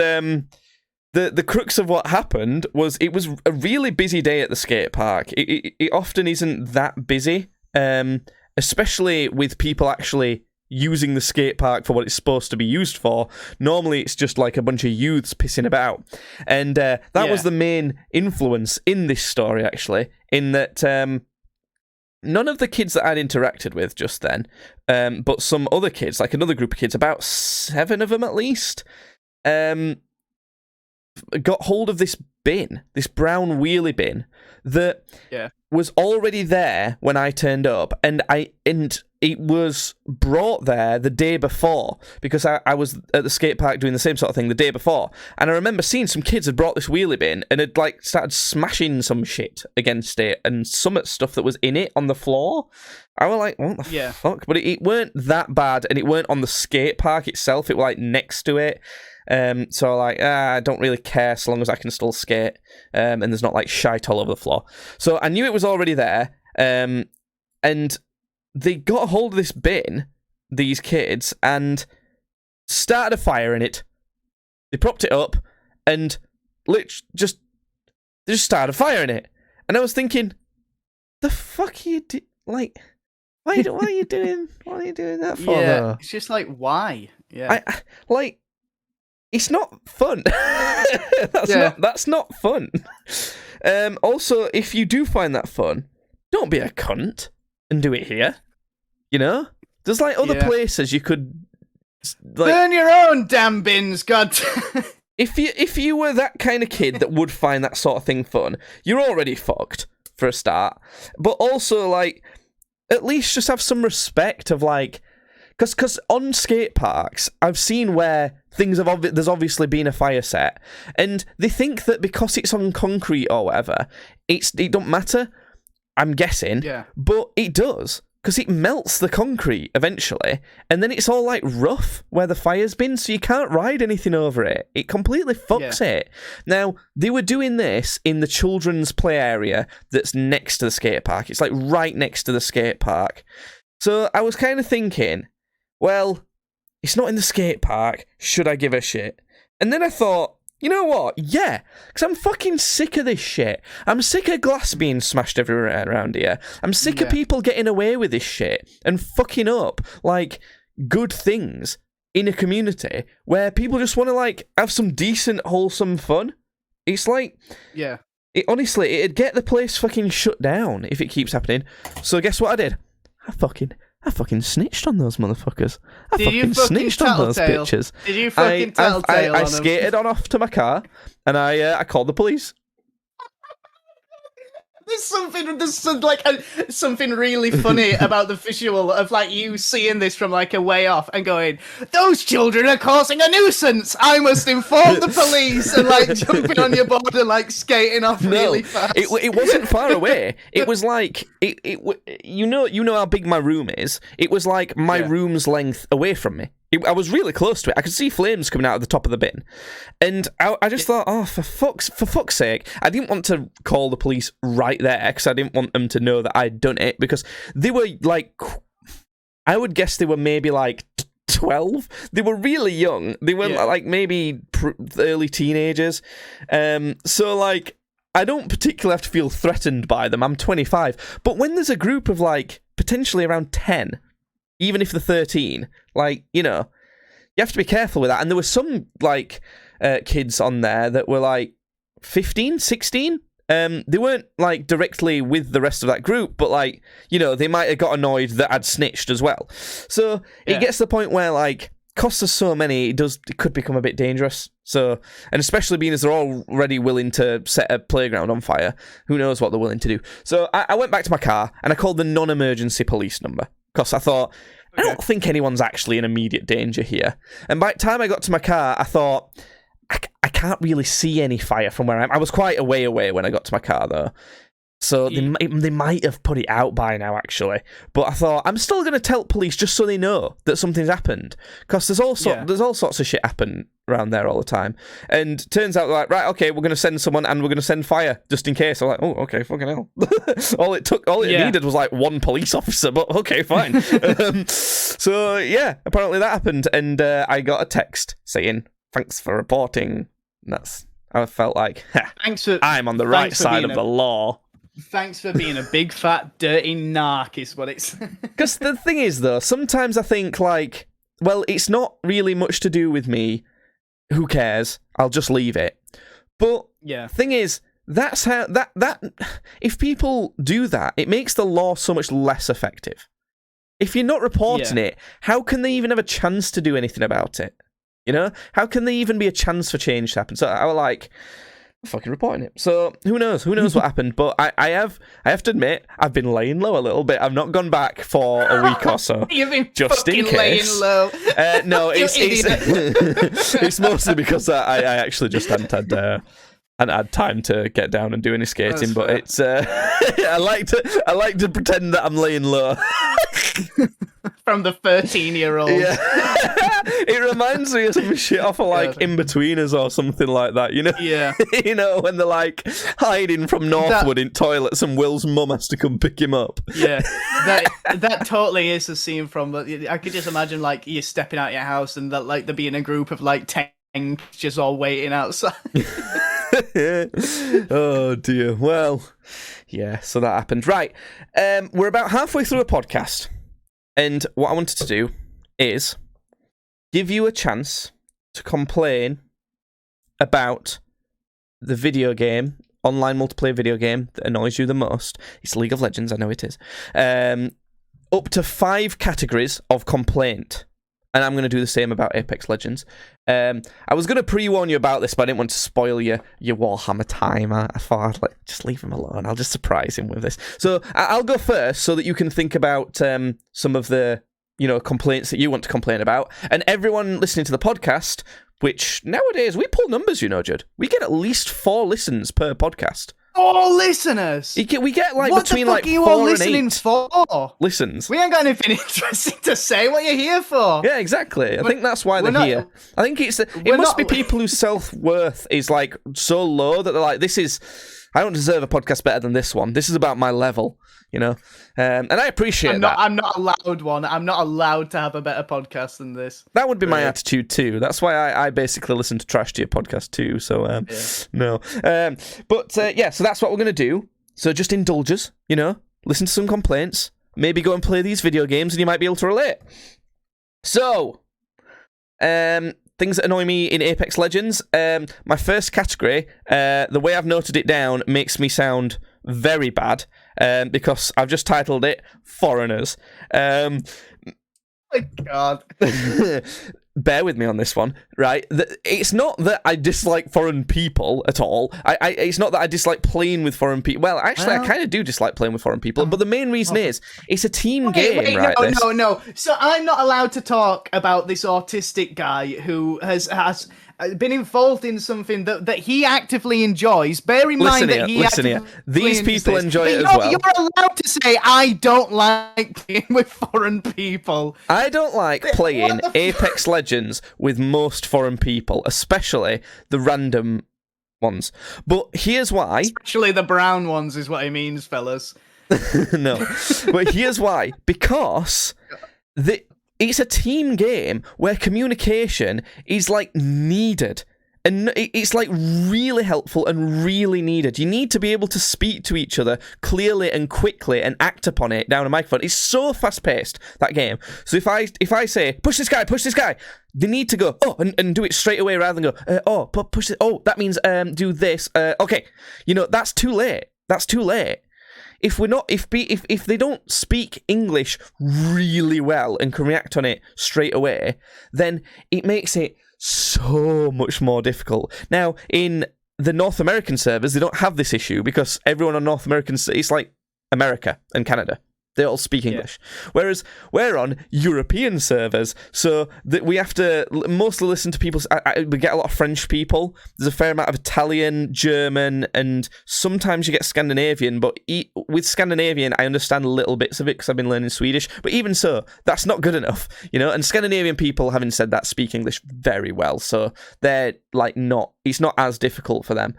the crux of what happened was it was a really busy day at the skate park. It often isn't that busy, especially with people actually using the skate park for what it's supposed to be used for. Normally it's just like a bunch of youths pissing about, and that was the main influence in this story, actually, in that none of the kids that I'd interacted with just then, but some other kids, like another group of kids, about 7 of them at least, got hold of this bin, this brown wheelie bin that was already there when I turned up, and it was brought there the day before because I was at the skate park doing the same sort of thing the day before, and I remember seeing some kids had brought this wheelie bin and had like started smashing some shit against it and some stuff that was in it on the floor. I was like, what the fuck? But it weren't that bad, and it weren't on the skate park itself. It was like next to it. So like, I don't really care so long as I can still skate, and there's not like shite all over the floor. So I knew it was already there, and they got a hold of this bin, these kids, and started a fire in it. They propped it up, and they just started a fire in it. And I was thinking, the fuck are you like? Why are you doing that for? Yeah, though? it's just like, why? Yeah, it's not fun. That's not fun. Also, if you do find that fun, don't be a cunt and do it here. You know, there's like other places you could burn your own damn bins, God. If you were that kind of kid that would find that sort of thing fun, you're already fucked for a start. But also, like, at least just have some respect of like. Because on skate parks, I've seen where things there's obviously been a fire set, and they think that because it's on concrete or whatever, it don't matter. I'm guessing, but it does, because it melts the concrete eventually, and then it's all like rough where the fire's been, so you can't ride anything over it. It completely fucks it. Now, they were doing this in the children's play area that's next to the skate park. It's like right next to the skate park. So I was kind of thinking, well, it's not in the skate park. Should I give a shit? And then I thought, you know what? Yeah, because I'm fucking sick of this shit. I'm sick of glass being smashed everywhere around here. I'm sick of people getting away with this shit and fucking up, like, good things in a community where people just want to, like, have some decent, wholesome fun. It's like... Yeah. Honestly, it'd get the place fucking shut down if it keeps happening. So guess what I did? I fucking snitched on those motherfuckers. I fucking snitched on those bitches. Did you fucking telltale on them? I skated on off to my car, and I called the police. There's something really funny about the visual of like you seeing this from like a way off and going, those children are causing a nuisance. I must inform the police, and like jumping on your board and like skating off really fast. It wasn't far away. It was like you know how big my room is. It was like my room's length away from me. I was really close to it. I could see flames coming out of the top of the bin. And I just thought, oh, for fuck's sake. I didn't want to call the police right there because I didn't want them to know that I'd done it, because they were like, I would guess they were maybe like 12. They were really young. They were like maybe early teenagers. So like, I don't particularly have to feel threatened by them. I'm 25. But when there's a group of like potentially around 10, even if they're 13, like, you know, you have to be careful with that. And there were some, like, kids on there that were, like, 15, 16. They weren't, like, directly with the rest of that group, but, like, you know, they might have got annoyed that I'd snitched as well. So it gets to the point where, like, costs us so many, it could become a bit dangerous. So, and especially being as they're already willing to set a playground on fire, who knows what they're willing to do. So I went back to my car, and I called the non-emergency police number. Because I thought, I don't think anyone's actually in immediate danger here. And by the time I got to my car, I thought, I can't really see any fire from where I was quite a way away when I got to my car, though. So they might have put it out by now, actually. But I thought, I'm still going to tell police just so they know that something's happened. Because there's all sorts of shit happen around there all the time. And turns out, like, right, okay, we're going to send someone and we're going to send fire just in case. I'm like, oh, okay, fucking hell. all it needed was, like, one police officer, but okay, fine. So, yeah, apparently that happened. And I got a text saying, thanks for reporting. I felt like, I'm on the right side of the law. Thanks for being a big, fat, dirty narc, is what it's... Because the thing is, though, sometimes I think, like, well, it's not really much to do with me. Who cares? I'll just leave it. But thing is, that's how... that if people do that, it makes the law so much less effective. If you're not reporting it, how can they even have a chance to do anything about it? You know, how can there even be a chance for change to happen? So I was like, I'm fucking reporting it. So who knows? Who knows what happened? But I have to admit, I've been laying low a little bit. I've not gone back for a week or so. You've been just in fucking laying case. low. No, You it's idiot. it's mostly because I actually just hadn't had time to get down and do any skating. That's But fair. it's I like to pretend that I'm laying low. From the 13-year-old. Yeah. It reminds me of some shit off of like God. In-Betweeners or something like that, you know? Yeah. You know, when they're like hiding from Northwood in toilets and Will's mum has to come pick him up. Yeah, that totally is a scene from. I could just imagine like you're stepping out your house and that like there being a group of like 10 just all waiting outside. Oh dear. Well, yeah. So that happened. Right. We're about halfway through a podcast, and what I wanted to do is give you a chance to complain about the video game, online multiplayer video game that annoys you the most. It's League of Legends, I know it is. Up to 5 categories of complaint. And I'm going to do the same about Apex Legends. I was going to pre-warn you about this, but I didn't want to spoil your Warhammer timer. I thought, like, just leave him alone. I'll just surprise him with this. So I'll go first so that you can think about some of the complaints that you want to complain about. And everyone listening to the podcast, which nowadays we pull numbers, Judd. We get at least 4 listens per podcast. 4 listeners. We get like What between the fuck like are you 4 all and listening 8 for? listens. We ain't got anything interesting to say. What you're here for? Yeah, exactly. I think that's why they're here. I think it must be people whose self-worth is like so low that they're like, I don't deserve a podcast better than this one. This is about my level, you know? And I appreciate that. I'm not allowed one. I'm not allowed to have a better podcast than this. That would be my attitude too. That's why I basically listen to Trash Tier podcast too. So, no. So that's what we're going to do. So just indulge us, listen to some complaints, maybe go and play these video games and you might be able to relate. So, things that annoy me in Apex Legends. My first category, the way I've noted it down makes me sound very bad because I've just titled it Foreigners. Oh my God. Bear with me on this one, right? It's not that I dislike foreign people at all. It's not that I dislike playing with foreign people. Well, actually, I kind of do dislike playing with foreign people, but the main reason is it's a team game, right? No. So I'm not allowed to talk about this autistic guy who has been involved in something that he actively enjoys. Bear in mind that he listen here. These people enjoy it as well. You're allowed to say, I don't like playing with foreign people. I don't like playing Apex Legends with most foreign people, especially the random ones. But here's why. Especially the brown ones is what he means, fellas. No. But here's why. Because it's a team game where communication is like needed. And it's like really helpful and really needed. You need to be able to speak to each other clearly and quickly and act upon it down a microphone. It's so fast-paced, that game. So if I say, push this guy, they need to go, and do it straight away rather than go, push it, that means do this. Okay, that's too late. That's too late. If they don't speak English really well and can react on it straight away, then it makes it so much more difficult. Now, in the North American servers, they don't have this issue because everyone on North American, it's like America and Canada. They all speak English. Whereas we're on European servers, so that we have to mostly listen to people. We get a lot of French people. There's a fair amount of Italian, German, and sometimes you get Scandinavian. But with Scandinavian, I understand little bits of it because I've been learning Swedish. But even so, that's not good enough, And Scandinavian people, having said that, speak English very well. So they're like it's not as difficult for them.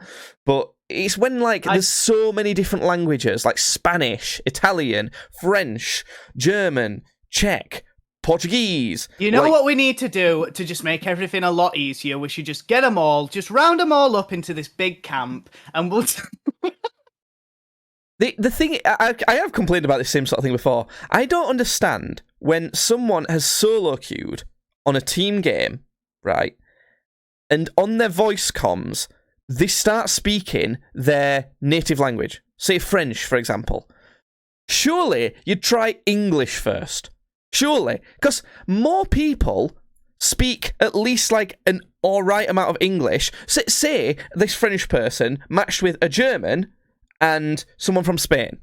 But it's when there's so many different languages like Spanish, Italian, French, German, Czech, Portuguese. What we need to do to just make everything a lot easier? We should just get them all, just round them all up into this big camp, and we'll. The thing, I have complained about this same sort of thing before. I don't understand when someone has solo queued on a team game, right, and on their voice comms, they start speaking their native language. Say French, for example. Surely you'd try English first. Surely. Because more people speak at least like an alright amount of English. Say this French person matched with a German and someone from Spain.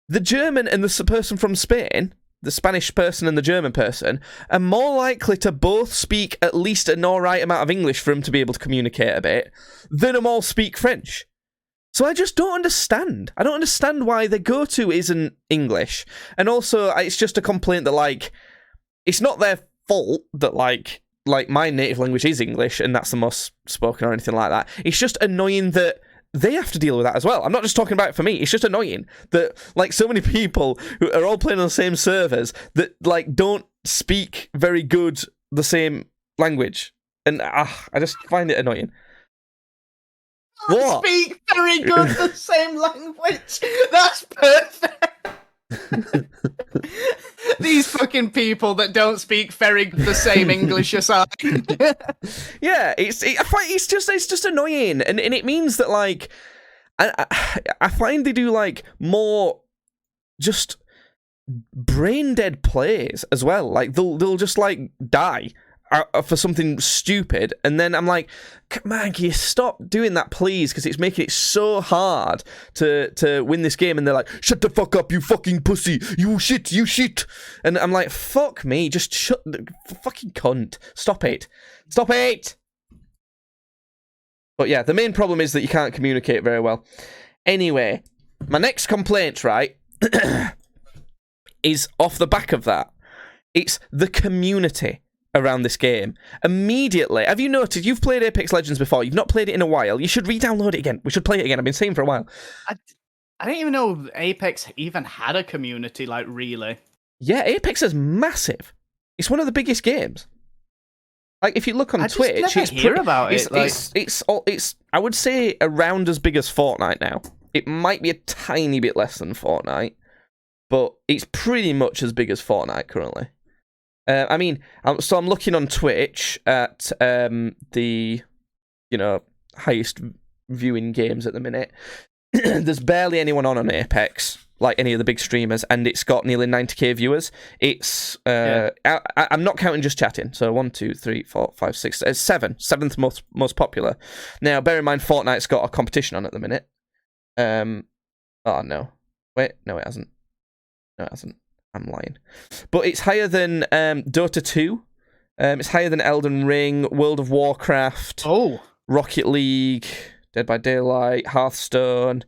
The German and the person from Spain, the Spanish person and the German person, are more likely to both speak at least an alright amount of English for them to be able to communicate a bit than them all speak French. So I just don't understand. I don't understand why the go-to isn't English. And also, it's just a complaint that, like, it's not their fault that, like my native language is English and that's the most spoken or anything like that. It's just annoying that they have to deal with that as well. I'm not just talking about it for me. It's just annoying that, like, so many people who are all playing on the same servers that, like, don't speak very good the same language. And I just find it annoying. What? Speak very good the same language. That's perfect. These fucking people that don't speak very the same English as I. Yeah, it's just annoying, and it means that, like, I find they do, like, more just brain dead plays as well. Like, they'll just, like, die for something stupid, and then I'm like, man, can you stop doing that, please? Because it's making it so hard to win this game. And they're like, shut the fuck up, you fucking pussy, you shit. And I'm like, fuck me, just shut the fucking cunt. Stop it. But yeah, the main problem is that you can't communicate very well. Anyway, my next complaint, right, is off the back of that. It's the community around this game. Immediately, have you noticed, you've played Apex Legends before, you've not played it in a while, you should re-download it again. We should play it again, I've been saying for a while. I didn't even know Apex even had a community, like, really. Yeah, Apex is massive. It's one of the biggest games. Like, if you look on Twitch, it's I would say around as big as Fortnite now. It might be a tiny bit less than Fortnite, but it's pretty much as big as Fortnite currently. I mean, so I'm looking on Twitch at the, highest viewing games at the minute. There's barely anyone on Apex, like any of the big streamers, and it's got nearly 90k viewers. It's I'm not counting just chatting. So 1, 2, 3, 4, 5, 6, 7, seventh most popular. Now, bear in mind, Fortnite's got a competition on at the minute. Oh no, wait, no, it hasn't. I'm lying. But it's higher than Dota 2. It's higher than Elden Ring, World of Warcraft, Rocket League, Dead by Daylight, Hearthstone.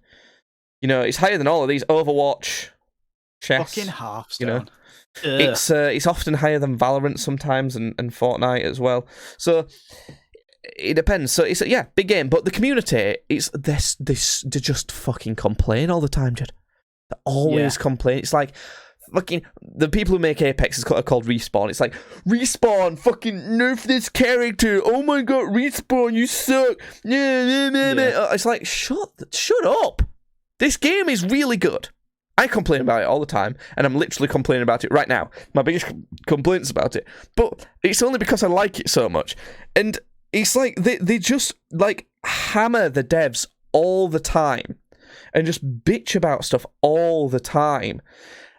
It's higher than all of these. Overwatch, chess. Fucking Hearthstone. It's often higher than Valorant sometimes and Fortnite as well. So it depends. So it's big game. But the community, they just fucking complain all the time, Jed. They always complain. It's like, fucking, the people who make Apex are called Respawn. It's like, Respawn, fucking nerf this character. Oh my god, Respawn, you suck. It's like, shut up. This game is really good. I complain about it all the time, and I'm literally complaining about it right now. My biggest complaint's about it. But it's only because I like it so much. And it's like, they just, like, hammer the devs all the time and just bitch about stuff all the time.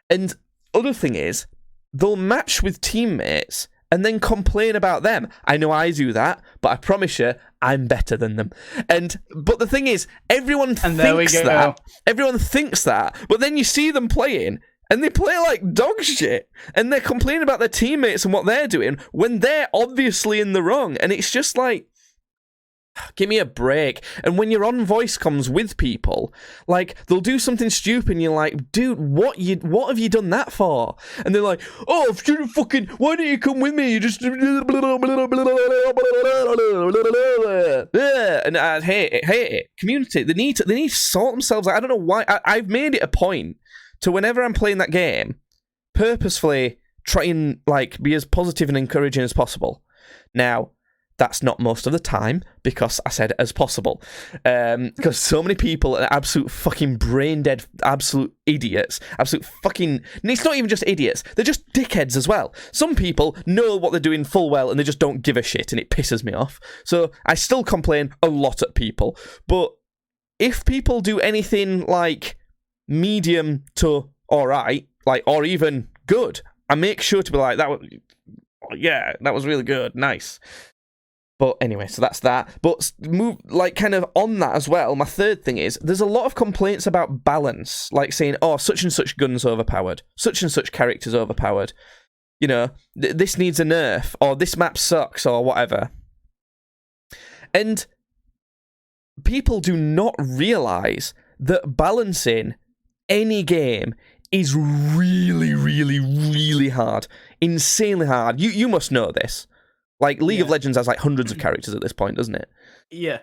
And other thing is, they'll match with teammates and then complain about them. I know I do that, but I promise you, I'm better than them. But the thing is, everyone thinks that. Everyone thinks that. But then you see them playing, and they play like dog shit. And they're complaining about their teammates and what they're doing when they're obviously in the wrong. And it's just like, give me a break. And when you're on voice comms with people, like, they'll do something stupid and you're like, dude, what have you done that for? And they're like, oh, fucking, why don't you come with me? You just... And I hate it. Community, they need to sort themselves out. I don't know why. I've made it a point to, whenever I'm playing that game, purposefully try and, like, be as positive and encouraging as possible. Now, that's not most of the time, because I said as possible. Because so many people are absolute fucking brain-dead, absolute idiots. Absolute fucking... And it's not even just idiots. They're just dickheads as well. Some people know what they're doing full well, and they just don't give a shit, and it pisses me off. So I still complain a lot at people. But if people do anything, like, medium to alright, like, or even good, I make sure to be like, that yeah, that was really good, nice. But anyway, so that's that. But move like kind of on that as well. My third thing is there's a lot of complaints about balance, like saying, "Oh, such and such gun's overpowered, such and such character's overpowered." You know, this needs a nerf, or this map sucks, or whatever. And people do not realize that balancing any game is really, really, really hard, insanely hard. You must know this. Like, League of Legends has, like, hundreds of characters at this point, doesn't it? Yeah.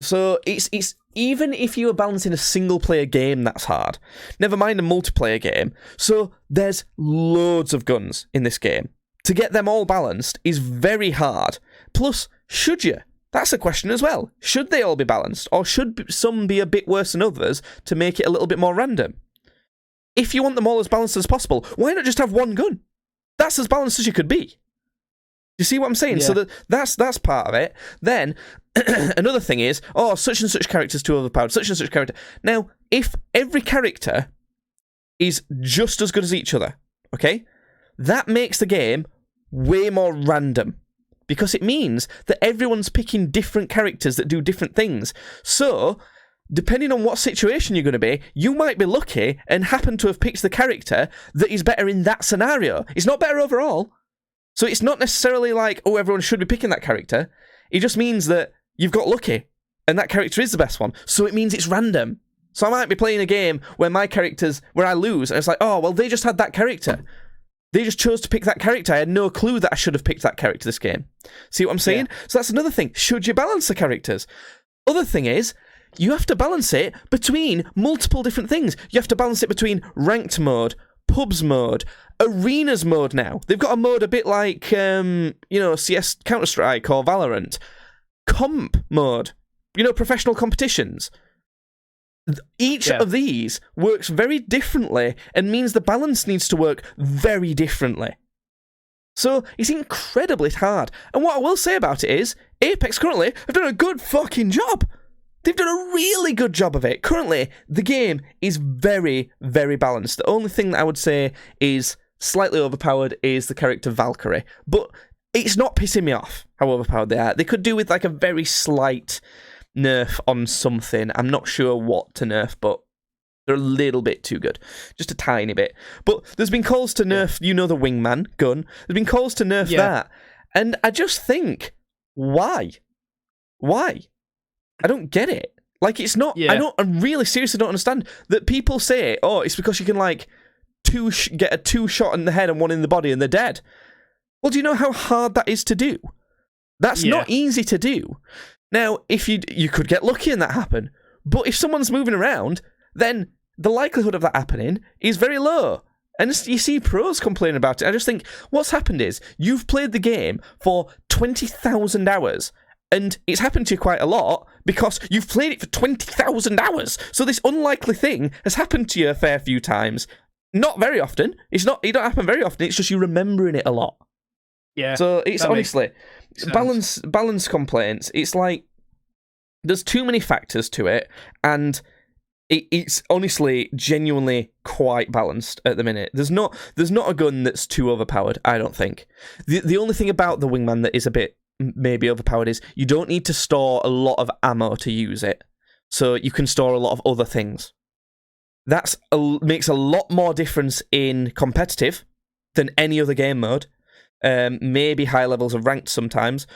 So, it's even if you are balancing a single-player game, that's hard. Never mind a multiplayer game. So, there's loads of guns in this game. To get them all balanced is very hard. Plus, should you? That's a question as well. Should they all be balanced? Or should some be a bit worse than others to make it a little bit more random? If you want them all as balanced as possible, why not just have one gun? That's as balanced as you could be. You see what I'm saying? Yeah. So that's part of it. Then, another thing is, such and such character's too overpowered, such and such character. Now, if every character is just as good as each other, okay, that makes the game way more random. Because it means that everyone's picking different characters that do different things. So, depending on what situation you're going to be, you might be lucky and happen to have picked the character that is better in that scenario. It's not better overall. So it's not necessarily like, everyone should be picking that character. It just means that you've got lucky, and that character is the best one. So it means it's random. So I might be playing a game where where I lose, and it's like, they just had that character. They just chose to pick that character. I had no clue that I should have picked that character this game. See what I'm saying? Yeah. So that's another thing. Should you balance the characters? Other thing is, you have to balance it between multiple different things. You have to balance it between ranked mode, pubs mode, arenas mode now. They've got a mode a bit like, CS, Counter-Strike or Valorant. Comp mode, professional competitions. Each of these works very differently and means the balance needs to work very differently. So it's incredibly hard. And what I will say about it is, Apex currently have done a good fucking job. They've done a really good job of it. Currently, the game is very, very balanced. The only thing that I would say is slightly overpowered is the character Valkyrie. But it's not pissing me off how overpowered they are. They could do with like a very slight nerf on something. I'm not sure what to nerf, but they're a little bit too good. Just a tiny bit. But there's been calls to nerf, the wingman gun. There's been calls to nerf that. And I just think, why? Why? I don't get it. Like, it's not... I really seriously don't understand that people say, it's because you can, like, get a two shot in the head and one in the body and they're dead. Well, do you know how hard that is to do? That's not easy to do. Now, if you could get lucky and that happen, but if someone's moving around, then the likelihood of that happening is very low. And you see pros complaining about it. I just think what's happened is you've played the game for 20,000 hours, and it's happened to you quite a lot because you've played it for 20,000 hours. So this unlikely thing has happened to you a fair few times. Not very often. It don't happen very often. It's just you remembering it a lot. Yeah. So it's honestly balance complaints. It's like there's too many factors to it, and it's honestly genuinely quite balanced at the minute. There's not a gun that's too overpowered, I don't think. The only thing about the wingman that is a bit maybe overpowered is you don't need to store a lot of ammo to use it. So you can store a lot of other things. That makes a lot more difference in competitive than any other game mode. Maybe high levels of ranked sometimes,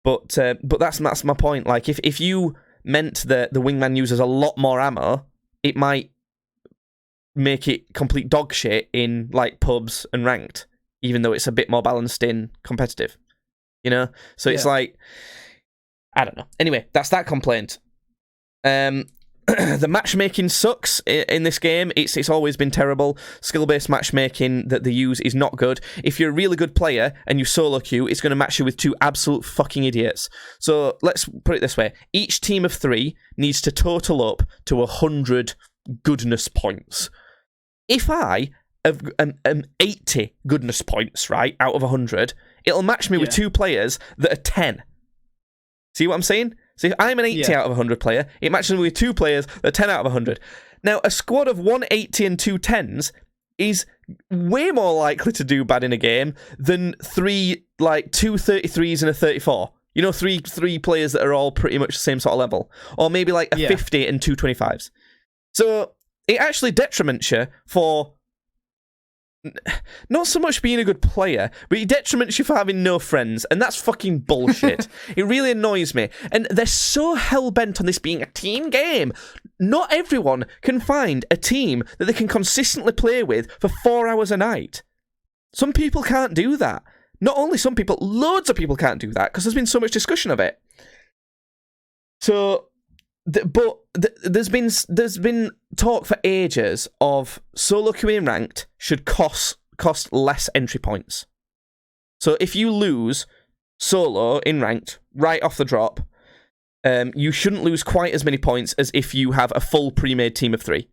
but that's my point. Like if you meant that the wingman uses a lot more ammo, it might make it complete dog shit in like pubs and ranked, even though it's a bit more balanced in competitive. So it's like, I don't know. Anyway, that's that complaint. The matchmaking sucks in this game. It's always been terrible. Skill-based matchmaking that they use is not good. If you're a really good player and you solo queue, it's going to match you with two absolute fucking idiots. So let's put it this way. Each team of 3 needs to total up to 100 goodness points. If I have 80 goodness points, right, out of 100, it'll match me with 2 players that are 10. See what I'm saying? So if I'm an 80 out of 100 player, it matches me with 2 players that are 10 out of 100. Now, a squad of 180 and 2 10s is way more likely to do bad in a game than two 33s and a 34. You know, three players that are all pretty much the same sort of level. Or maybe like a 50 and two 25s. So it actually detriments you for not so much being a good player, but it detriments you for having no friends, and that's fucking bullshit. It really annoys me. And they're so hell-bent on this being a team game. Not everyone can find a team that they can consistently play with for 4 hours a night. Some people can't do that. Not only some people, loads of people can't do that because there's been so much discussion of it. So, there's been talk for ages of solo queuing ranked should cost less entry points. So if you lose solo in ranked right off the drop, you shouldn't lose quite as many points as if you have a full pre-made team of 3.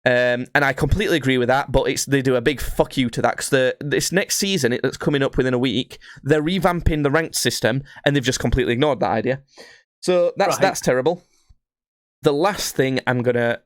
And I completely agree with that, but they do a big fuck you to that, because this next season that's coming up within a week, they're revamping the ranked system, and they've just completely ignored that idea. So that's terrible. The last thing I'm going to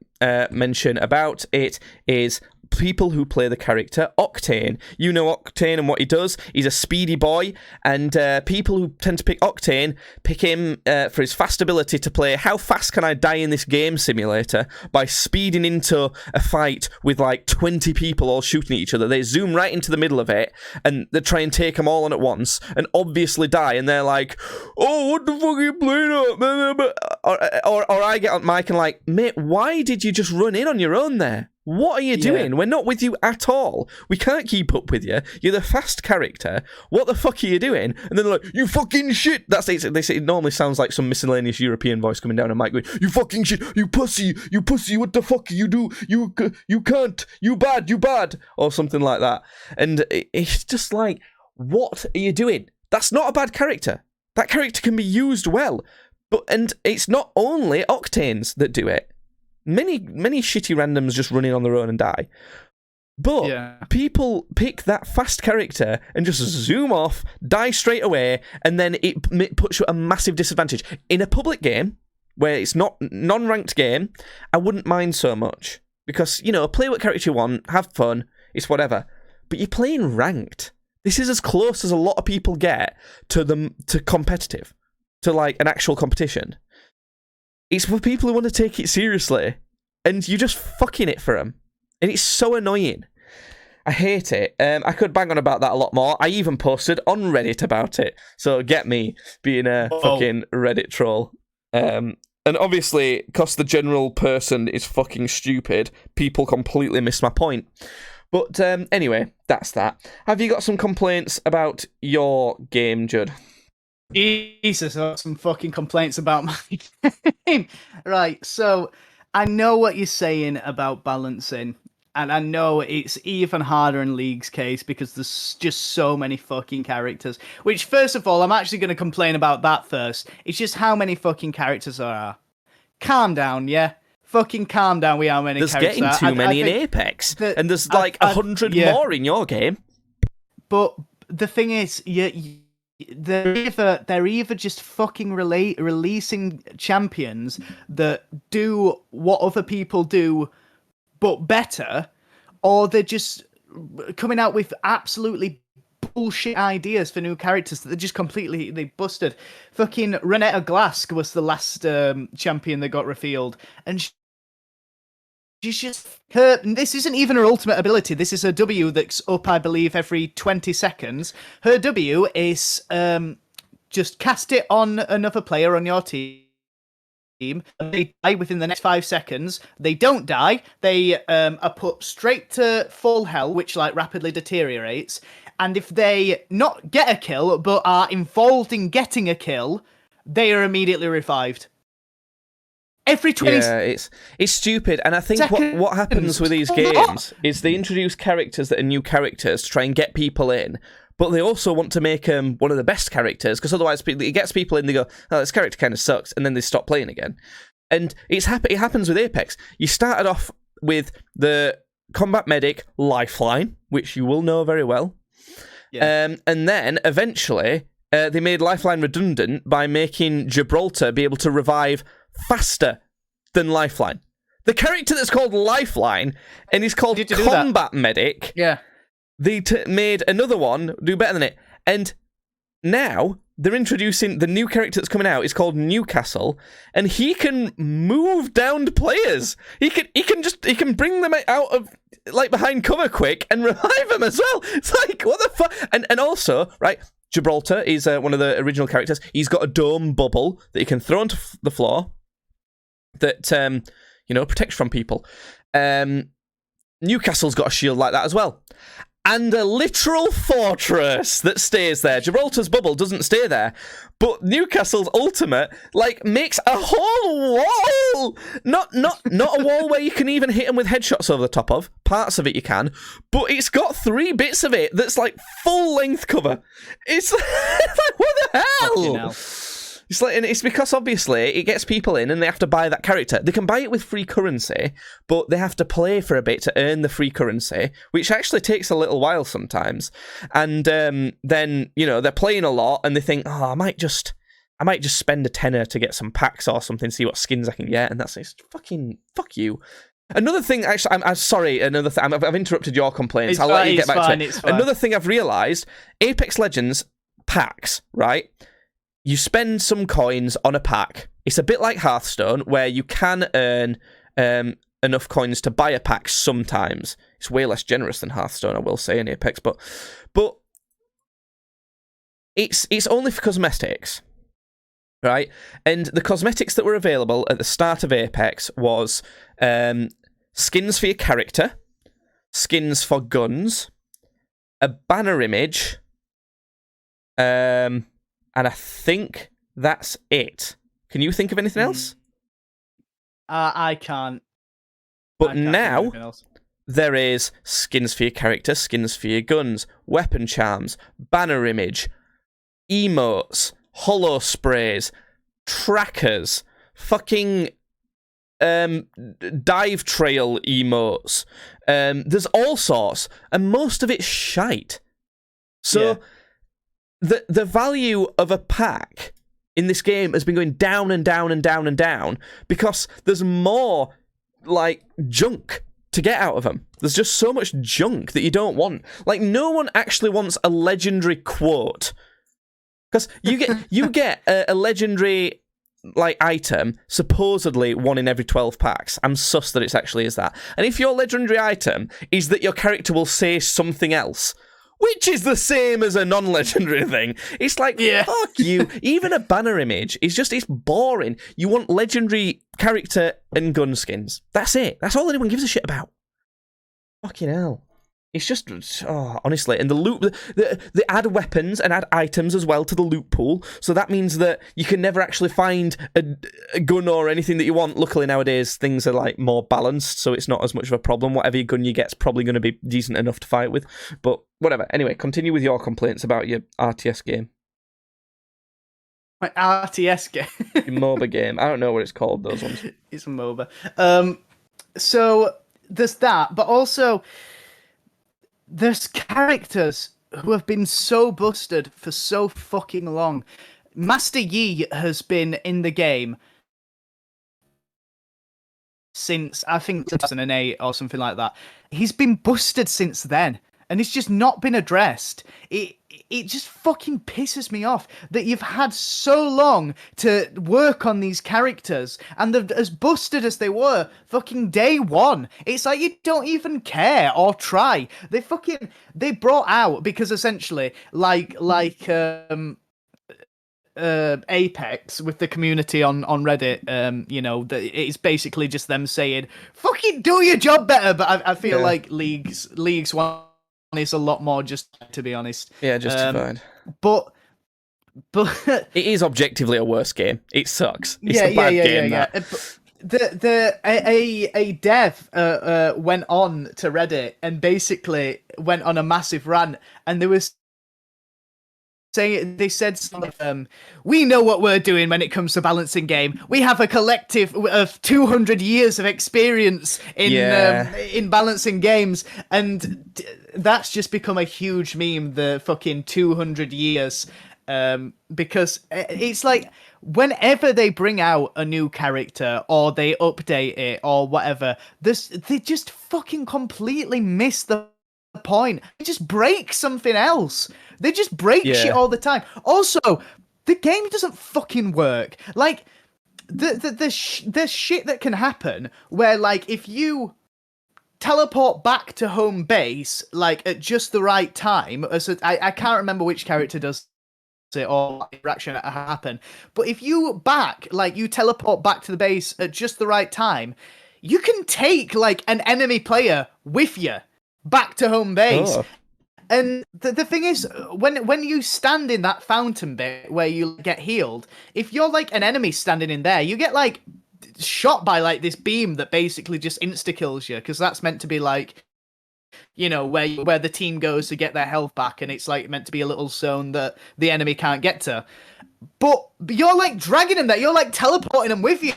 mention about it is people who play the character Octane. You know Octane and what he does. He's a speedy boy, and people who tend to pick Octane pick him for his fast ability to play how fast can I die in this game simulator by speeding into a fight with like 20 people all shooting at each other. They zoom right into the middle of it, and they try and take them all on at once, and obviously die, and they're like, oh, what the fuck are you playing at? Or I get on mic and like, mate, why did you just run in on your own there? What are you doing? We're not with you at all. We can't keep up with you. You're the fast character. What the fuck are you doing? And then they're like, you fucking shit. They say it normally sounds like some miscellaneous European voice coming down a mic going, you fucking shit, you pussy, what the fuck you do? You can't, you bad, or something like that. And it's just like, what are you doing? That's not a bad character. That character can be used well. And it's not only Octanes that do it. Many shitty randoms just run in on their own and die. But people pick that fast character and just zoom off, die straight away, and then it puts you at a massive disadvantage. In a public game, where it's not non-ranked game, I wouldn't mind so much. Because, you know, play what character you want, have fun, it's whatever. But you're playing ranked. This is as close as a lot of people get to competitive. To, like, an actual competition. It's for people who want to take it seriously, and you're just fucking it for them. And it's so annoying. I hate it. I could bang on about that a lot more. I even posted on Reddit about it. So get me being a fucking Reddit troll. And obviously, because the general person is fucking stupid, people completely miss my point. But anyway, that's that. Have you got some complaints about your game, Judd? Jesus, I got some fucking complaints about my game. Right, so I know what you're saying about balancing, and I know it's even harder in League's case because there's just so many fucking characters. Which, first of all, I'm actually going to complain about that first. It's just how many fucking characters there are. Calm down, yeah? Fucking calm down with how many characters there are. There's getting too many in Apex, and there's like 100 more in your game. But the thing is, they're either just fucking releasing champions that do what other people do, but better, or they're just coming out with absolutely bullshit ideas for new characters that they're just they busted. Fucking Renetta Glask was the last champion that got revealed, and she's just this isn't even her ultimate ability. This is her W that's up, I believe, every 20 seconds. Her W is just cast it on another player on your team. They die within the next 5 seconds. They don't die. They are put straight to full health, which like rapidly deteriorates. And if they not get a kill, but are involved in getting a kill, they are immediately revived. Every 20 it's stupid, and I think what happens with these games is they introduce characters that are new characters to try and get people in, but they also want to make them one of the best characters, because otherwise it gets people in, they go, oh, this character kind of sucks, and then they stop playing again. And it happens with Apex. You started off with the combat medic Lifeline, which you will know very well, and then eventually they made Lifeline redundant by making Gibraltar be able to revive faster than Lifeline. the character that's called Lifeline and he's called Did you do that? Combat Medic. Yeah. They made another one do better than it, and now they're introducing the new character that's coming out. It's called Newcastle, and he can move downed players. He can bring them out of like behind cover quick and revive them as well. It's like, what the fuck? And also, right, Gibraltar is one of the original characters. He's got a dome bubble that he can throw onto the floor that protects from people. Newcastle's got a shield like that as well. And a literal fortress that stays there. Gibraltar's bubble doesn't stay there, but Newcastle's ultimate makes a whole wall. Not a wall where you can even hit them with headshots over the top of. Parts of it you can, but it's got 3 bits of it that's like full length cover. It's like, what the hell? It's like, and it's because obviously it gets people in and they have to buy that character. They can buy it with free currency, but they have to play for a bit to earn the free currency, which actually takes a little while sometimes. And then, they're playing a lot and they think, oh, I might just spend a tenner to get some packs or something, see what skins I can get. And that's fucking, fuck you. Another thing, actually, I'm sorry, I've interrupted your complaints. I'll let you get back to it. Another thing I've realised, Apex Legends packs, right? You spend some coins on a pack. It's a bit like Hearthstone, where you can earn enough coins to buy a pack sometimes. It's way less generous than Hearthstone, I will say, in Apex, but it's only for cosmetics, right? And the cosmetics that were available at the start of Apex was skins for your character, skins for guns, a banner image, and I think that's it. Can you think of anything else? I can't. But now there is skins for your character, skins for your guns, weapon charms, banner image, emotes, holo sprays, trackers, fucking dive trail emotes. There's all sorts, and most of it's shite. So the value of a pack in this game has been going down and down and down and down because there's more junk to get out of them. There's just so much junk that you don't want. No one actually wants a legendary quote. Because you get a legendary item, supposedly 1 in every 12 packs. I'm sus that it actually is that. And if your legendary item is that your character will say something else, which is the same as a non-legendary thing, it's fuck you. Even a banner image it's boring. You want legendary character and gun skins. That's it. That's all anyone gives a shit about. Fucking hell. It's just, honestly. And the loot, they add weapons and add items as well to the loot pool. So that means that you can never actually find a gun or anything that you want. Luckily nowadays, things are more balanced, so it's not as much of a problem. Whatever gun you get's probably going to be decent enough to fight with. But whatever. Anyway, continue with your complaints about your RTS game. My RTS game? Your MOBA game. I don't know what it's called, those ones. It's a MOBA. So there's that, but also there's characters who have been so busted for so fucking long. Master Yi has been in the game since, I think, 2008 or something like that. He's been busted since then, and it's just not been addressed. It just fucking pisses me off that you've had so long to work on these characters, and they're as busted as they were fucking day one. It's like you don't even care or try. They brought out, because essentially, Apex with the community on Reddit, it's basically just them saying, fucking do your job better, but I feel like League's one is a lot more, just to be honest. Yeah, justified. But it is objectively a worse game. It sucks. It's a bad game. A dev went on to Reddit and basically went on a massive rant, and there was they said something, we know what we're doing when it comes to balancing game. We have a collective of 200 years of experience in balancing games, and that's just become a huge meme, the fucking 200 years, because it's like, whenever they bring out a new character or they update it or whatever, they just fucking completely miss the point. They just break something else. They just break shit all the time. Also, the game doesn't fucking work. Like, the shit that can happen where, like, if you teleport back to home base, like, at just the right time, I can't remember which character does it or interaction happen, but if you teleport back to the base at just the right time, you can take, like, an enemy player with you back to home base. Oh. And the thing is, when you stand in that fountain bit where you get healed, if you're, like, an enemy standing in there, you get, like, shot by, like, this beam that basically just insta-kills you, because that's meant to be, like, you know, where the team goes to get their health back, and it's, like, meant to be a little zone that the enemy can't get to. But you're, like, dragging them there. You're, like, teleporting them with you.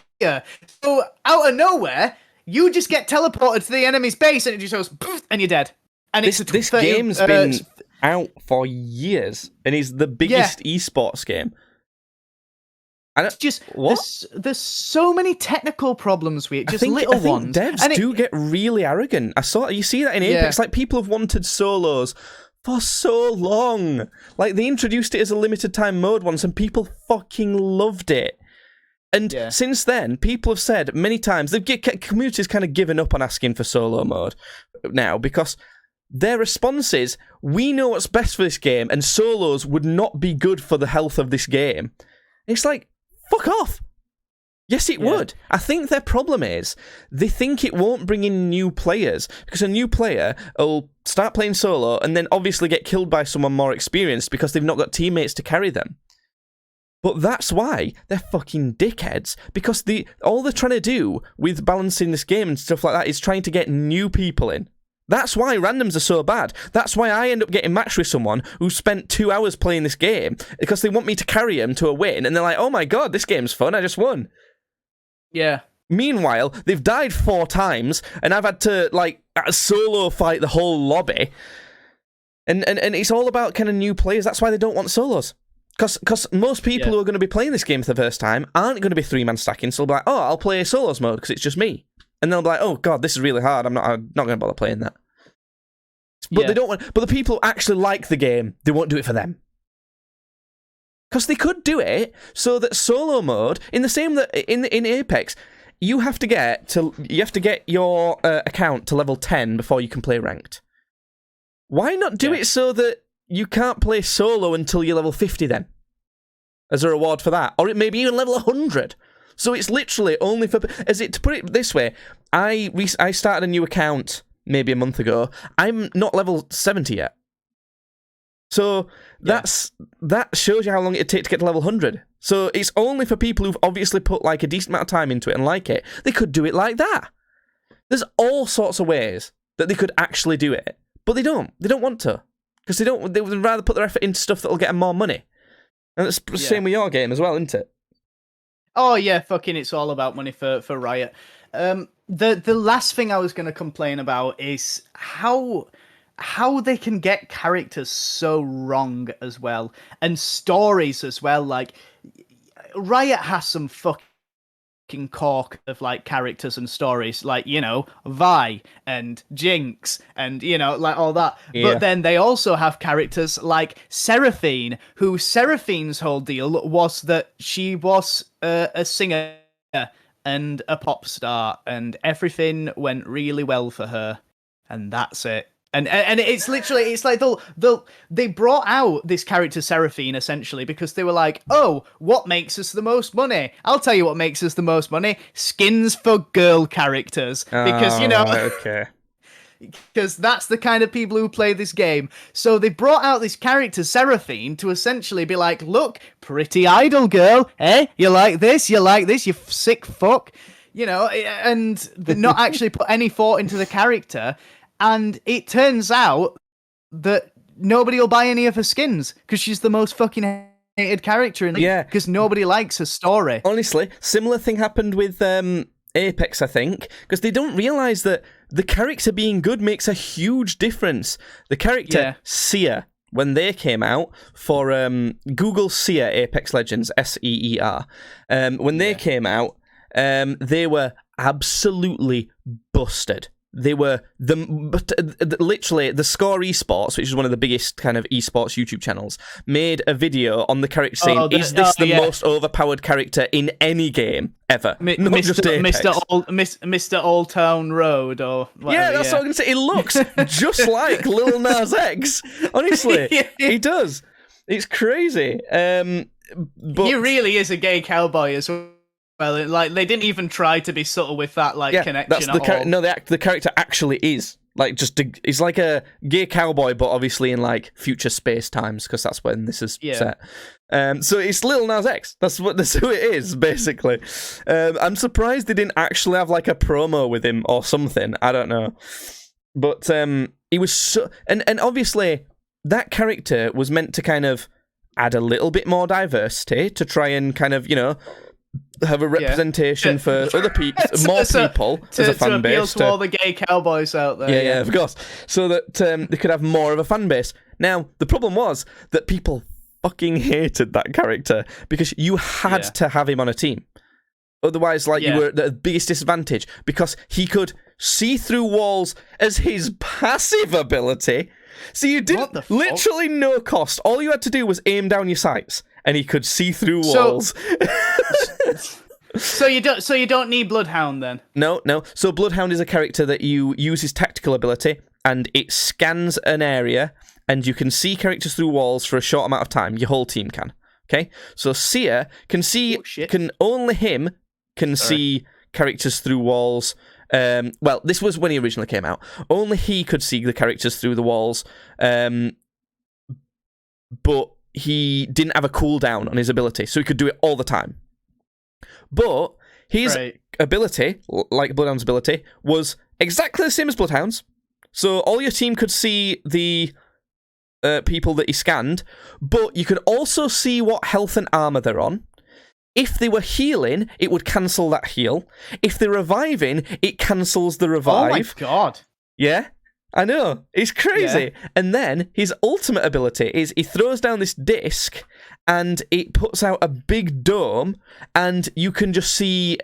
So, out of nowhere, you just get teleported to the enemy's base, and it just goes, poof, and you're dead. And this game's been out for years, and is the biggest esports game. It's just there's so many technical problems with it, just little ones. Devs do get really arrogant. You see that in Apex. Like, people have wanted solos for so long. Like, they introduced it as a limited time mode once, and people fucking loved it. And since then, people have said many times, the community's kind of given up on asking for solo mode now, because their response is, we know what's best for this game, and solos would not be good for the health of this game. It's like, fuck off. Yes, it would. I think their problem is they think it won't bring in new players, because a new player will start playing solo and then obviously get killed by someone more experienced because they've not got teammates to carry them. But that's why they're fucking dickheads, because all they're trying to do with balancing this game and stuff like that is trying to get new people in. That's why randoms are so bad. That's why I end up getting matched with someone who spent 2 hours playing this game, because they want me to carry them to a win, and they're like, oh my god, this game's fun, I just won. Yeah. Meanwhile, they've died 4 times, and I've had to, like, solo fight the whole lobby. And it's all about kind of new players. That's why they don't want solos. Because most people who are going to be playing this game for the first time aren't going to be 3-man stacking, so they'll be like, oh, I'll play solos mode because it's just me. And they'll be like, oh god, this is really hard, I'm not going to bother playing that. But they don't want. But the people who actually like the game, they won't do it for them. Because they could do it so that solo mode, in the same that in Apex, you have to get your account to level 10 before you can play ranked. Why not do it so that you can't play solo until you're level 50 then, as a reward for that, or it may be even level 100. So it's literally only for, to put it this way, I started a new account maybe a month ago. I'm not level 70 yet. So that shows you how long it'd take to get to level 100. So it's only for people who've obviously put, like, a decent amount of time into it and like it. They could do it like that. There's all sorts of ways that they could actually do it, but they don't. They don't want to, because they would rather put their effort into stuff that'll get them more money. And it's the same with your game as well, isn't it? Oh yeah, fucking it's all about money for Riot. The last thing I was going to complain about is how they can get characters so wrong as well, and stories as well. Like, Riot has some fucking cork of, like, characters and stories, like, you know, Vi and Jinx and, you know, like, all that. But then they also have characters like Seraphine, who Seraphine's whole deal was that she was a singer and a pop star, and everything went really well for her, and that's it. And it's literally, it's like they brought out this character Seraphine essentially because they were like, oh, what makes us the most money? I'll tell you what makes us the most money: skins for girl characters, because you know, okay. Because that's the kind of people who play this game. So they brought out this character, Seraphine, to essentially be like, look, pretty idol girl, eh? You like this? You like this? You sick fuck? You know, and not actually put any thought into the character. And it turns out that nobody will buy any of her skins because she's the most fucking hated character in the game, because nobody likes her story. Honestly, similar thing happened with Apex, I think, because they don't realise that the character being good makes a huge difference. The character, Sia, when they came out for Google Seer Apex Legends, SEER. When they came out, they were absolutely busted. They were literally the Score Esports, which is one of the biggest kind of esports YouTube channels, made a video on the character saying, "Is this the most overpowered character in any game ever?" Mr. Old Town Road, or whatever, yeah, that's what I'm gonna say. It looks just like Lil Nas X. Honestly, he does. It's crazy. But he really is a gay cowboy as well. Well, like they didn't even try to be subtle with that, connection. That's all. No, the character actually is he's like a gay cowboy, but obviously in like future space times, because that's when this is set. So it's Lil Nas X. That's who it is, basically. I'm surprised they didn't actually have like a promo with him or something. I don't know, but he was so and obviously that character was meant to kind of add a little bit more diversity to try and kind of have a representation for other people, more people as a fan base. To appeal to all the gay cowboys out there. Yeah, of course. So that they could have more of a fan base. Now, the problem was that people fucking hated that character because you had to have him on a team. Otherwise, you were at the biggest disadvantage because he could see through walls as his passive ability. So you didn't, literally no cost. All you had to do was aim down your sights and he could see through walls. So you don't need Bloodhound then? No. So Bloodhound is a character that you use his tactical ability and it scans an area and you can see characters through walls for a short amount of time. Your whole team can. Okay? So Seer can see, only him can see characters through walls. Well, this was when he originally came out. Only he could see the characters through the walls, but he didn't have a cooldown on his ability, so he could do it all the time. But his ability, like Bloodhound's ability, was exactly the same as Bloodhound's. So all your team could see the people that he scanned, but you could also see what health and armor they're on. If they were healing, it would cancel that heal. If they're reviving, it cancels the revive. Oh my god. Yeah, I know. It's crazy. Yeah. And then his ultimate ability is he throws down this disc and it puts out a big dome and you can just see,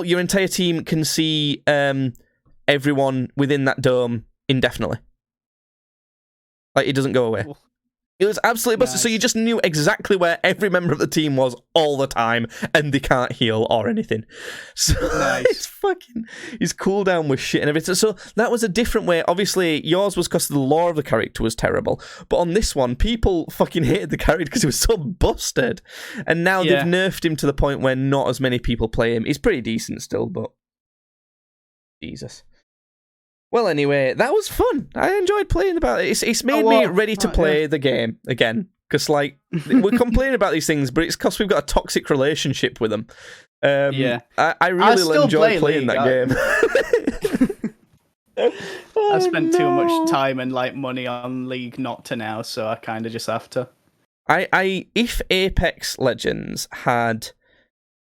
your entire team can see everyone within that dome indefinitely. Like, it doesn't go away. It was absolutely busted, so you just knew exactly where every member of the team was all the time, and they can't heal or anything. So his cooldown was shit and everything. So that was a different way. Obviously, yours was because the lore of the character was terrible, but on this one, people fucking hated the character because he was so busted. And now they've nerfed him to the point where not as many people play him. He's pretty decent still, but Jesus. Well, anyway, that was fun. I enjoyed playing about it. It's made me ready to play the game again. Because, we're complaining about these things, but it's because we've got a toxic relationship with them. I really enjoy playing that game. I spent too much time and money on League not to now, so I kind of just have to. If Apex Legends had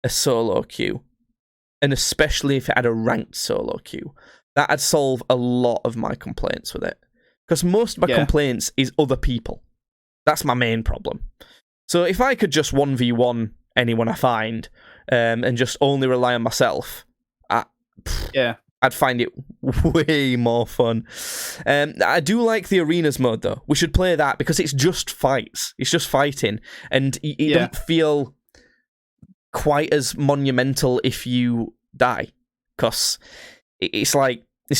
a solo queue, and especially if it had a ranked solo queue, that'd solve a lot of my complaints with it. Because most of my complaints is other people. That's my main problem. So if I could just 1v1 anyone I find, and just only rely on myself, I'd find it way more fun. I do like the arenas mode, though. We should play that, because it's just fights. It's just fighting. And it don't feel quite as monumental if you die. Because it's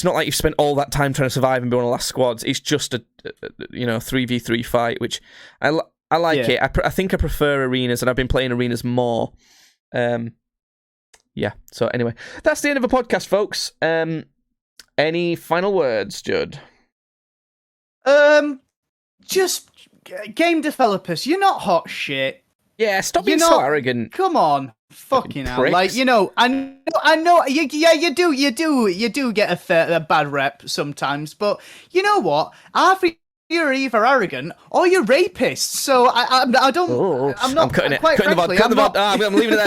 not like you've spent all that time trying to survive and be one of the last squads. It's just a 3v3 fight, which I like it. I think I prefer arenas, and I've been playing arenas more. So anyway, that's the end of the podcast, folks. Any final words, Judd? Just game developers, you're not hot shit. Yeah, stop being so arrogant. Come on. Fucking hell. I know, you do get a bad rep sometimes, but you know what? You're either arrogant or you're rapists, so I don't... I'm not... I'm cutting it. I'm leaving it there.